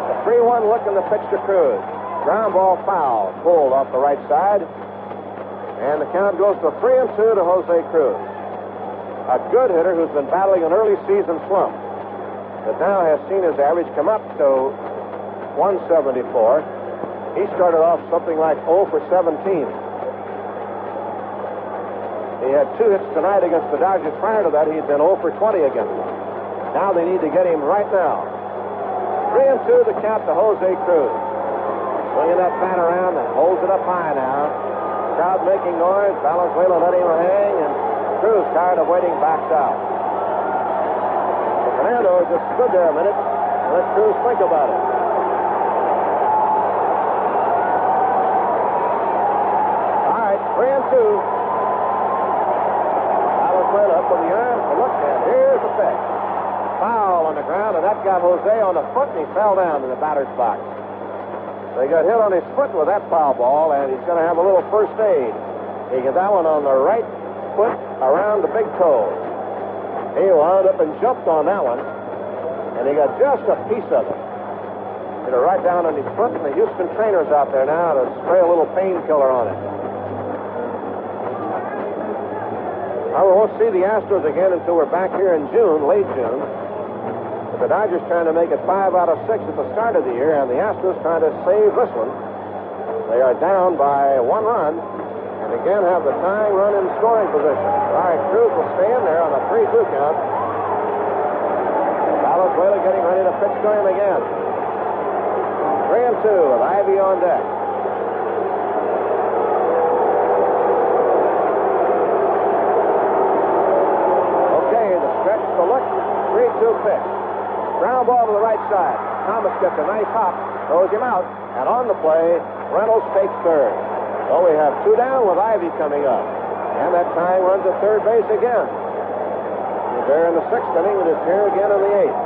The 3-1 look in the pitch to Cruz. Ground ball foul, pulled off the right side. And the count goes to 3-2 to Jose Cruz. A good hitter who's been battling an early season slump, but now has seen his average come up to 174. He started off something like 0 for 17. He had 2 hits tonight against the Dodgers. Prior to that, he'd been 0 for 20 against them. Now they need to get him right now. 3-2 the count to Jose Cruz. Swinging that bat around and holds it up high now. Crowd making noise. Valenzuela let him hang, and Cruz, tired of waiting, backs out. Fernando just stood there a minute and let Cruz think about it. All right, 3-2. Valenzuela up with the arm to look, and here's the pitch. Foul on the ground, and that got Jose on the foot, and he fell down in the batter's box. They got hit on his foot with that foul ball, and he's going to have a little first aid. He got that one on the right foot around the big toe. He wound up and jumped on that one, and he got just a piece of it. Hit it right down on his foot, and the Houston trainer's out there now to spray a little painkiller on it. Now, we won't see the Astros again until we're back here in June, late June. But the Dodgers trying to make it 5 out of 6 at the start of the year, and the Astros trying to save this one. They are down by 1 run, and again have the tying run in scoring position. All right, Cruz will stay in there on a 3-2 count. Valenzuela getting ready to pitch to him again. 3-2 with Ivie on deck. Okay, the stretch, the look, 3-2 pitch. Ground ball to the right side. Thomas gets a nice hop, throws him out, and on the play, Reynolds takes third. So we have 2 down with Ivie coming up. And that tying runs at third base again. He's there in the 6th inning, and is here again in the 8th.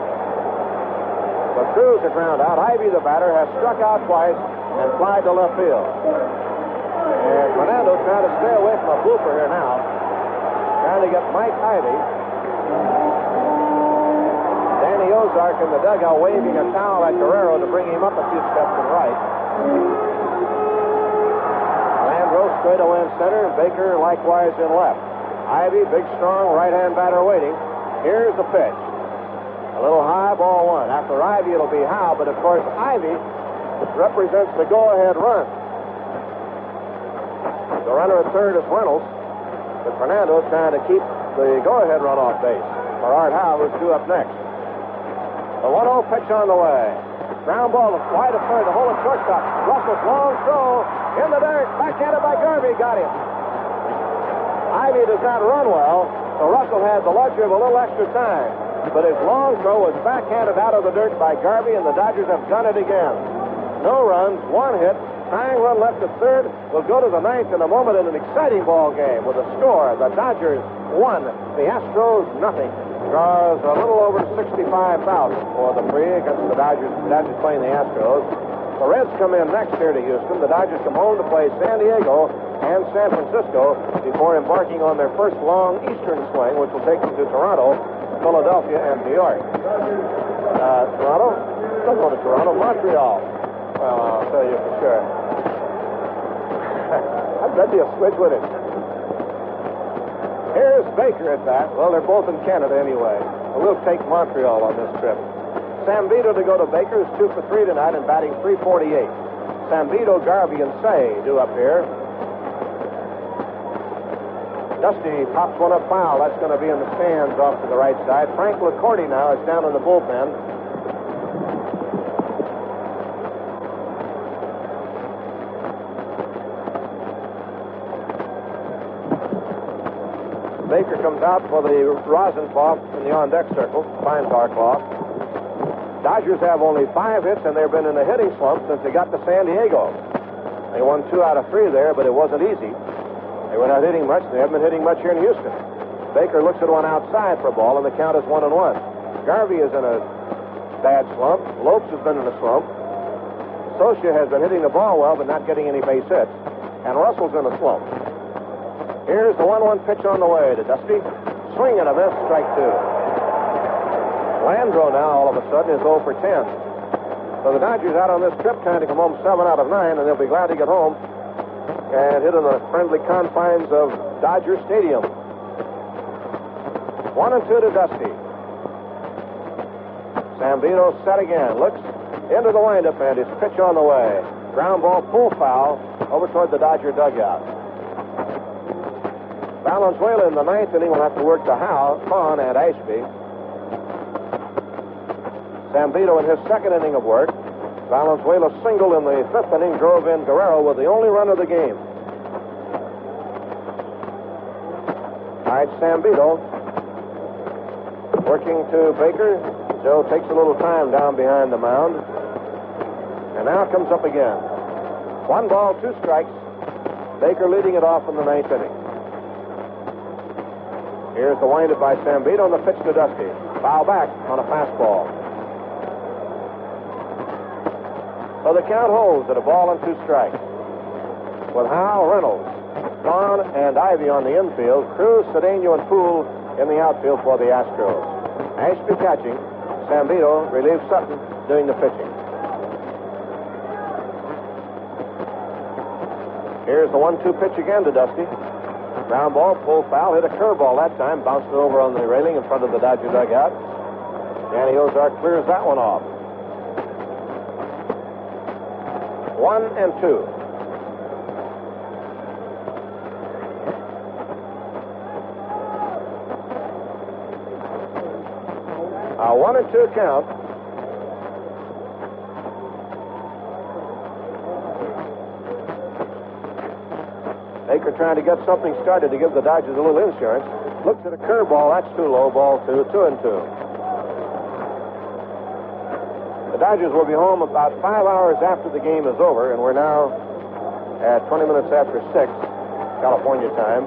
So Cruz a ground out. Ivie, the batter, has struck out twice and flied to left field. And Fernando trying to stay away from a blooper here now. Trying to get Mike Ivie. Danny Ozark in the dugout waving a towel at Guerrero to bring him up a few steps to the right. Landreaux straight away in center, and Baker likewise in left. Ivie, big, strong right-hand batter waiting. Here's the pitch. A little high, ball 1. After Ivie, it'll be Howe, but of course, Ivie represents the go-ahead run. The runner at third is Reynolds, but Fernando trying to keep the go-ahead run off base for Art Howe, who's due up next. The 1-0 pitch on the way. Ground ball wide of third, the hole at shortstop. Russell's long throw in the dirt. Backhanded by Garvey, got him. Ivie does not run well, so Russell had the luxury of a little extra time. But his long throw was backhanded out of the dirt by Garvey, and the Dodgers have done it again. No runs, 1 hit. Tying run left at third. We'll go to the 9th in a moment in an exciting ball game with a score. The Dodgers 1, the Astros nothing. Draws a little over 65,000 for the free against the Dodgers. The Dodgers playing the Astros. The Reds come in next here to Houston. The Dodgers come home to play San Diego and San Francisco before embarking on their first long eastern swing, which will take them to Toronto, Philadelphia, and New York. Toronto? Don't go to Toronto. Montreal. Well, I'll tell you for sure. I bet you a switch with it. Here's Baker at that. Well, they're both in Canada anyway. We'll take Montreal on this trip. Sambito to go to Baker, who's 2 for 3 tonight and batting .348. Sambito, Garvey, and Cey due up here. Dusty pops one up foul. That's going to be in the stands off to the right side. Frank LaCourte now is down in the bullpen. Baker comes out for the rosin cloth in the on-deck circle, fine tar cloth. Dodgers have only 5 hits, and they've been in a hitting slump since they got to San Diego. They won 2 out of 3 there, but it wasn't easy. They were not hitting much. They haven't been hitting much here in Houston. Baker looks at one outside for a ball, and the count is 1-1. Garvey is in a bad slump. Lopes has been in a slump. Scioscia has been hitting the ball well, but not getting any base hits. And Russell's in a slump. Here's the 1-1 pitch on the way to Dusty. Swing and a miss, strike 2. Landreaux now, all of a sudden, is 0 for 10. So the Dodgers out on this trip trying to come home 7 out of 9, and they'll be glad to get home and hit in the friendly confines of Dodger Stadium. 1-2 to Dusty. Zambito set again. Looks into the windup, and his pitch on the way. Ground ball, full foul, over toward the Dodger dugout. Valenzuela in the 9th inning will have to work to Howe, Thon, and Ashby. Zambito in his 2nd inning of work. Valenzuela singled in the 5th inning, drove in Guerrero with the only run of the game. All right, Zambito working to Baker. Joe takes a little time down behind the mound. And now comes up again. 1 ball, 2 strikes. Baker leading it off in the 9th inning. Here's the windup by Zambito and the pitch to Dusty. Foul back on a fastball. So the count holds at 1 ball and 2 strikes. With Howe, Reynolds, Thon, and Ivie on the infield, Cruz, Cedeno, and Puhl in the outfield for the Astros. Ashby catching. Zambito relieves Sutton doing the pitching. Here's the 1-2 pitch again to Dusty. Ground ball, full foul, hit a curveball that time, bounced it over on the railing in front of the Dodger dugout. Danny Ozark clears that one off. 1-2. A 1-2 count. Baker trying to get something started to give the Dodgers a little insurance. Looks at a curveball. That's too low. Ball 2. 2-2. The Dodgers will be home about 5 hours after the game is over, and we're now at 20 minutes after 6, California time.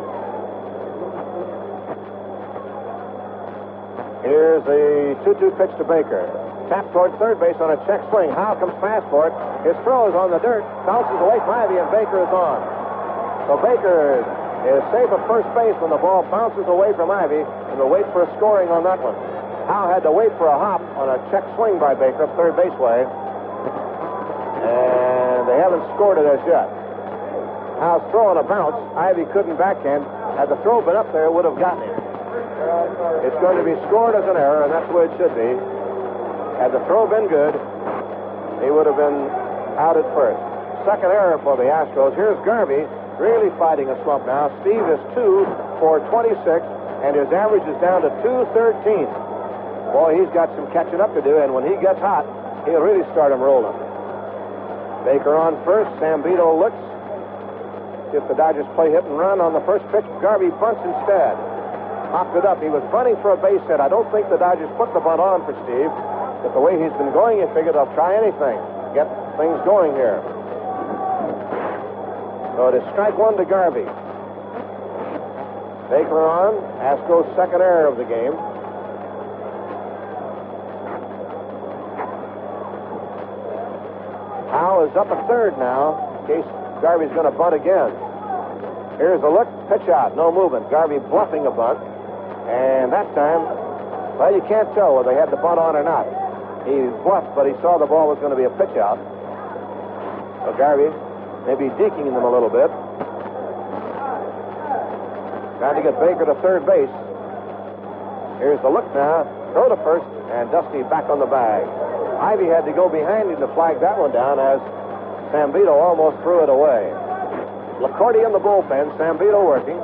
Here's the 2-2 pitch to Baker. Tap toward third base on a check swing. Howe comes fast for it. His throw is on the dirt. Bounces away from Ivie, and Baker is on. So Baker is safe at first base when the ball bounces away from Ivie, and will wait for a scoring on that one. Howe had to wait for a hop on a check swing by Baker up third base way. And they haven't scored it as yet. Howe's throw on a bounce. Ivie couldn't backhand. Had the throw been up there, it would have gotten him. It's going to be scored as an error, and that's the way it should be. Had the throw been good, he would have been out at first. Second error for the Astros. Here's Garvey really fighting a slump now. Steve is 2 for 26, and his average is down to 213. Boy, he's got some catching up to do, and when he gets hot, he'll really start him rolling. Baker on first. Zambito looks. If the Dodgers play hit and run on the first pitch, Garvey bunts instead. Hopped it up. He was bunting for a base hit. I don't think the Dodgers put the bunt on for Steve, but the way he's been going, you figured they'll try anything. Get things going here. So it is strike 1 to Garvey. Baker on. Astros' second error of the game. Howe is up at third now, in case Garvey's going to bunt again. Here's a look. Pitch out. No movement. Garvey bluffing a bunt. And that time, well, you can't tell whether they had the bunt on or not. He bluffed, but he saw the ball was going to be a pitch out. So Garvey maybe deking them a little bit. Trying to get Baker to third base. Here's the look now. Throw to first, and Dusty back on the bag. Ivie had to go behind him to flag that one down as Zambito almost threw it away. LaCourte in the bullpen. Zambito working.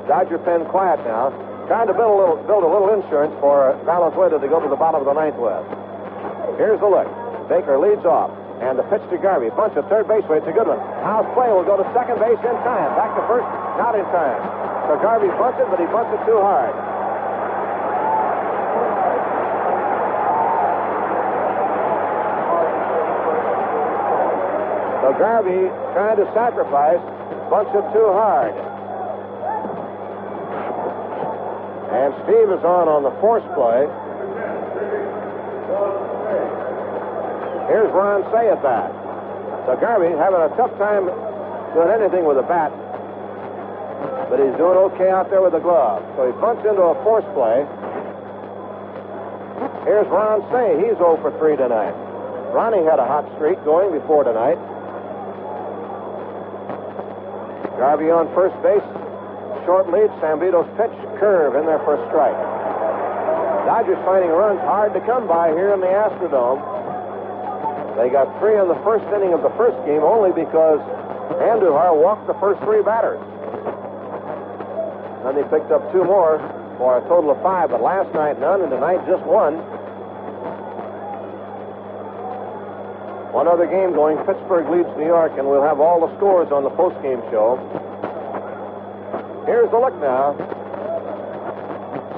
Dodger pen quiet now. Trying to build a little insurance for Valenzuela to go to the bottom of the ninth with. Here's the look. Baker leads off. And the pitch to Garvey. Bunch at third base. It's a good one. Howe's play will go to second base in time. Back to first. Not in time. So Garvey bunts it, but he bunts it too hard. So Garvey, trying to sacrifice, bunts it too hard. And Steve is on the force play. Here's Ron Cey at bat. So Garvey having a tough time doing anything with a bat, but he's doing okay out there with the glove. So he bunts into a force play. Here's Ron Cey. He's 0 for 3 tonight. Ronnie had a hot streak going before tonight. Garvey on first base. Short lead. Sambito's pitch. Curve in there for a strike. Dodgers finding runs hard to come by here in the Astrodome. They got 3 in the first inning of the first game only because Andujar walked the first 3 batters. Then they picked up 2 more for a total of 5, but last night none, and tonight just 1. One other game going. Pittsburgh leads New York, and we'll have all the scores on the postgame show. Here's the look now.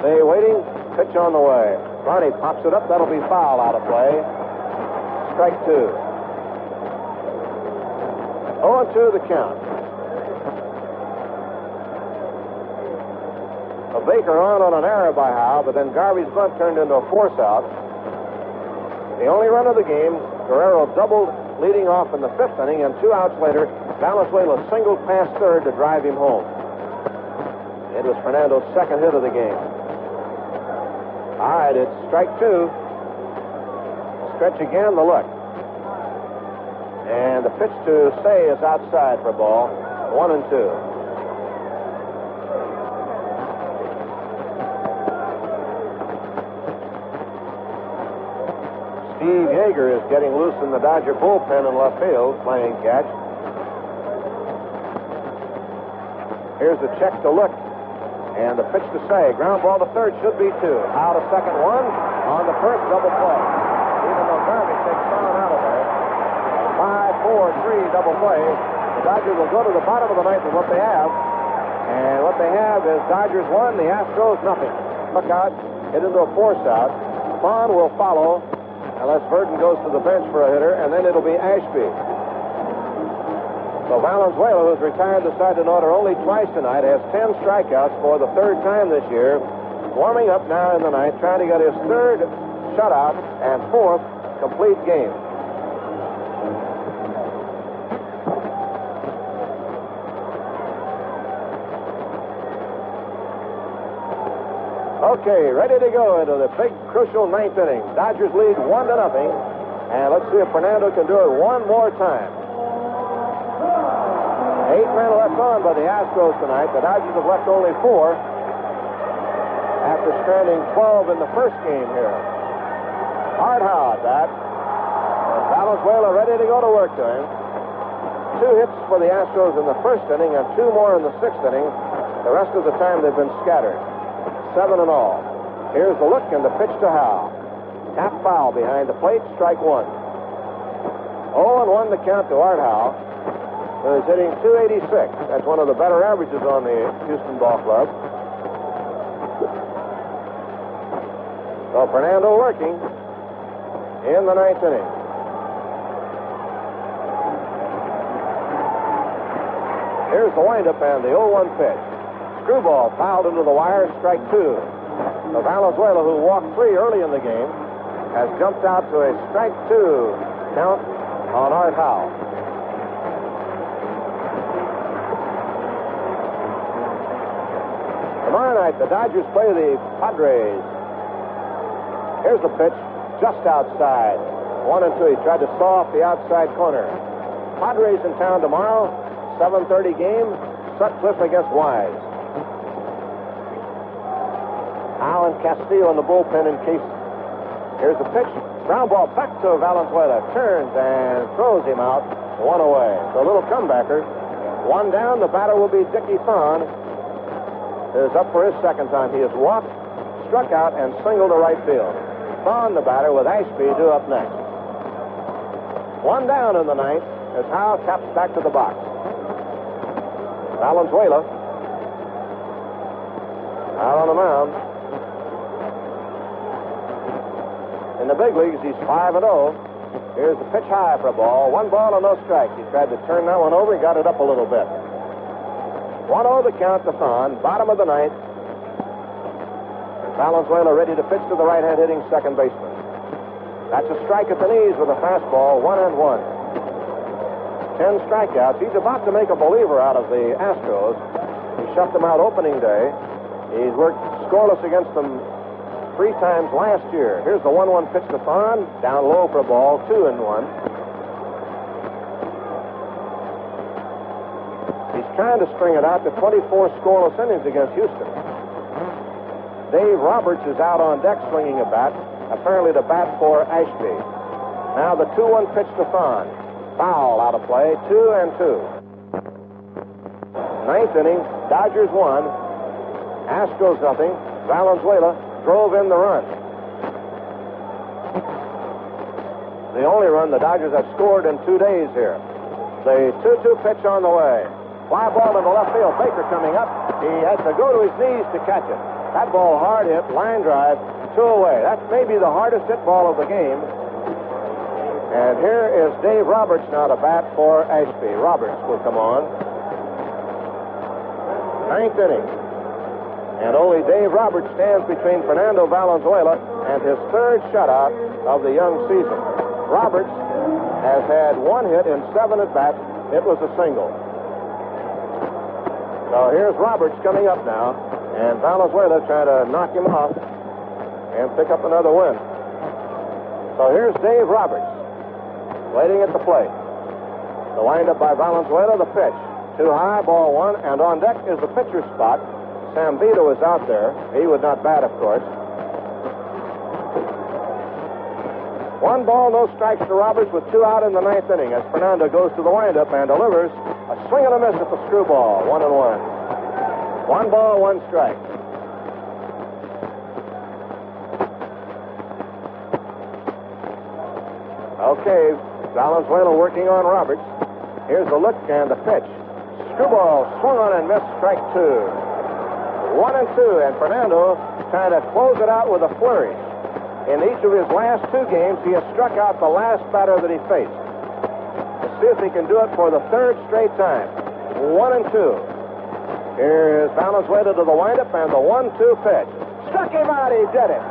Say waiting, pitch on the way. Ronnie pops it up. That'll be foul, out of play. Strike 2. 0-2 the count. A Baker on an error by Howe, but then Garvey's bunt turned into a force out. The only run of the game, Guerrero doubled leading off in the 5th inning, and 2 outs later, Valenzuela singled past third to drive him home. It was Fernando's second hit of the game. All right, it's strike 2. Stretch again, the look. And the pitch to Cey is outside for a ball. 1-2. Steve Yeager is getting loose in the Dodger bullpen in left field, playing catch. Here's the check to look. And the pitch to Cey. Ground ball to third, should be 2. Out of second, 1. On the first, double play. Even though Garvey takes Thon out of there. 5-4-3 double play. The Dodgers will go to the bottom of the ninth with what they have. And what they have is Dodgers 1, the Astros nothing. Look out, hit into a force out. Thon will follow unless Verdon goes to the bench for a hitter, and then it'll be Ashby. So Valenzuela, who's retired the side in order only twice tonight, has 10 strikeouts for the 3rd time this year. Warming up now in the ninth, trying to get his 3rd shutout and 4th complete game. Okay, ready to go into the big, crucial 9th inning. Dodgers lead 1-0. And let's see if Fernando can do it one more time. 8 men left on by the Astros tonight. The Dodgers have left only 4 after stranding 12 in the first game here. Art Howe at bat. And Valenzuela ready to go to work to him. 2 hits for the Astros in the first inning and 2 more in the 6th inning. The rest of the time they've been scattered. 7 in all. Here's the look and the pitch to Howe. Tap foul behind the plate, strike 1. 0-1 the count to Art Howe. He's hitting .286. That's one of the better averages on the Houston ball club. So Fernando working in the 9th inning. Here's the windup and the 0-1 pitch. Screwball fouled into the wire, strike 2. So Valenzuela, who walked 3 early in the game, has jumped out to a strike 2 count on Art Howe. Tomorrow night, the Dodgers play the Padres. Here's the pitch, just outside. 1-2. He tried to saw off the outside corner. Padres in town tomorrow, 7:30 game, Sutcliffe against Wise. Alan Castillo in the bullpen in case. Here's the pitch. Ground ball back to Valenzuela. Turns and throws him out. 1 away. So a little comebacker. 1 down. The batter will be Dickie Thon. Is up for his 2nd time. He has walked, struck out, and singled to right field. Thon, the batter, with Ashby due up next. 1 down in the 9th as Howe taps back to the box. Valenzuela out on the mound. In the big leagues, he's 5-0. Here's the pitch high for a ball. 1 ball and no strikes. He tried to turn that one over. He got it up a little bit. 1-0 the count to Thon. Bottom of the ninth. Valenzuela ready to pitch to the right-hand hitting second baseman. That's a strike at the knees with a fastball. 1-1. 10 strikeouts. He's about to make a believer out of the Astros. He shut them out opening day. He's worked scoreless against them 3 times last year. Here's the 1-1 pitch to Thon. Down low for a ball. 2-1. He's trying to string it out to 24 scoreless innings against Houston. Dave Roberts is out on deck swinging a bat, apparently to bat for Ashby. Now the 2-1 pitch to Thon. Foul out of play. 2-2. 9th inning. Dodgers 1. Astros nothing. Valenzuela drove in the run. The only run the Dodgers have scored in 2 days here. The 2-2 pitch on the way. Fly ball into left field. Baker coming up. He has to go to his knees to catch it. That ball hard hit, line drive, 2 away. That may be the hardest hit ball of the game. And here is Dave Roberts now to bat for Ashby. Roberts will come on. 9th inning. And only Dave Roberts stands between Fernando Valenzuela and his 3rd shutout of the young season. Roberts has had 1 hit in 7 at-bats. It was a single. So here's Roberts coming up now. And Valenzuela trying to knock him off and pick up another win. So here's Dave Roberts waiting at the plate. The windup by Valenzuela, the pitch. Too high, ball 1, and on deck is the pitcher's spot. Sam Vito is out there. He would not bat, of course. 1 ball, no strikes to Roberts with 2 out in the 9th inning as Fernando goes to the windup and delivers a swing and a miss at the screwball. 1-1. 1 ball, 1 strike. Okay, Valenzuela working on Roberts. Here's the look and the pitch. Screwball swung on and missed, strike 2. 1-2, and Fernando trying to close it out with a flourish. In each of his last 2 games, he has struck out the last batter that he faced. Let's see if he can do it for the 3rd straight time. 1-2. Here's Valenzuela to the windup and the 1-2 pitch. Struck him out, he did it.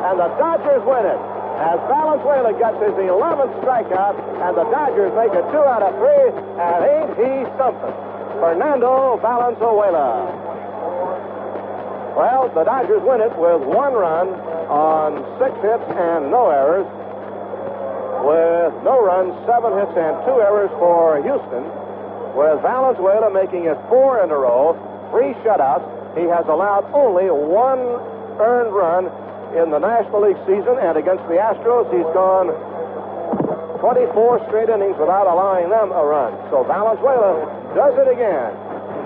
And the Dodgers win it. As Valenzuela gets his 11th strikeout, and the Dodgers make it 2 out of 3, and ain't he something? Fernando Valenzuela. Well, the Dodgers win it with 1 run on 6 hits and no errors. With no runs, 7 hits and 2 errors for Houston. With Valenzuela making it 4 in a row, 3 shutouts. He has allowed only 1 earned run in the National League season, and against the Astros, he's gone 24 straight innings without allowing them a run. So Valenzuela does it again.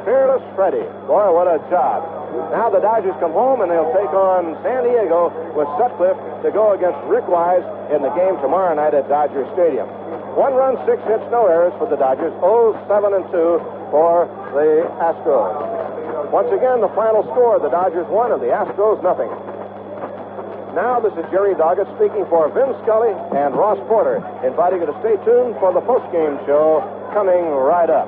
Fearless Freddie. Boy, what a job. Now the Dodgers come home, and they'll take on San Diego with Sutcliffe to go against Rick Wise in the game tomorrow night at Dodger Stadium. 1 run, 6 hits, no errors for the Dodgers. 0-7-2 for the Astros. Once again, the final score, the Dodgers 1 and the Astros nothing. Now, this is Jerry Doggett speaking for Vin Scully and Ross Porter, inviting you to stay tuned for the postgame show coming right up.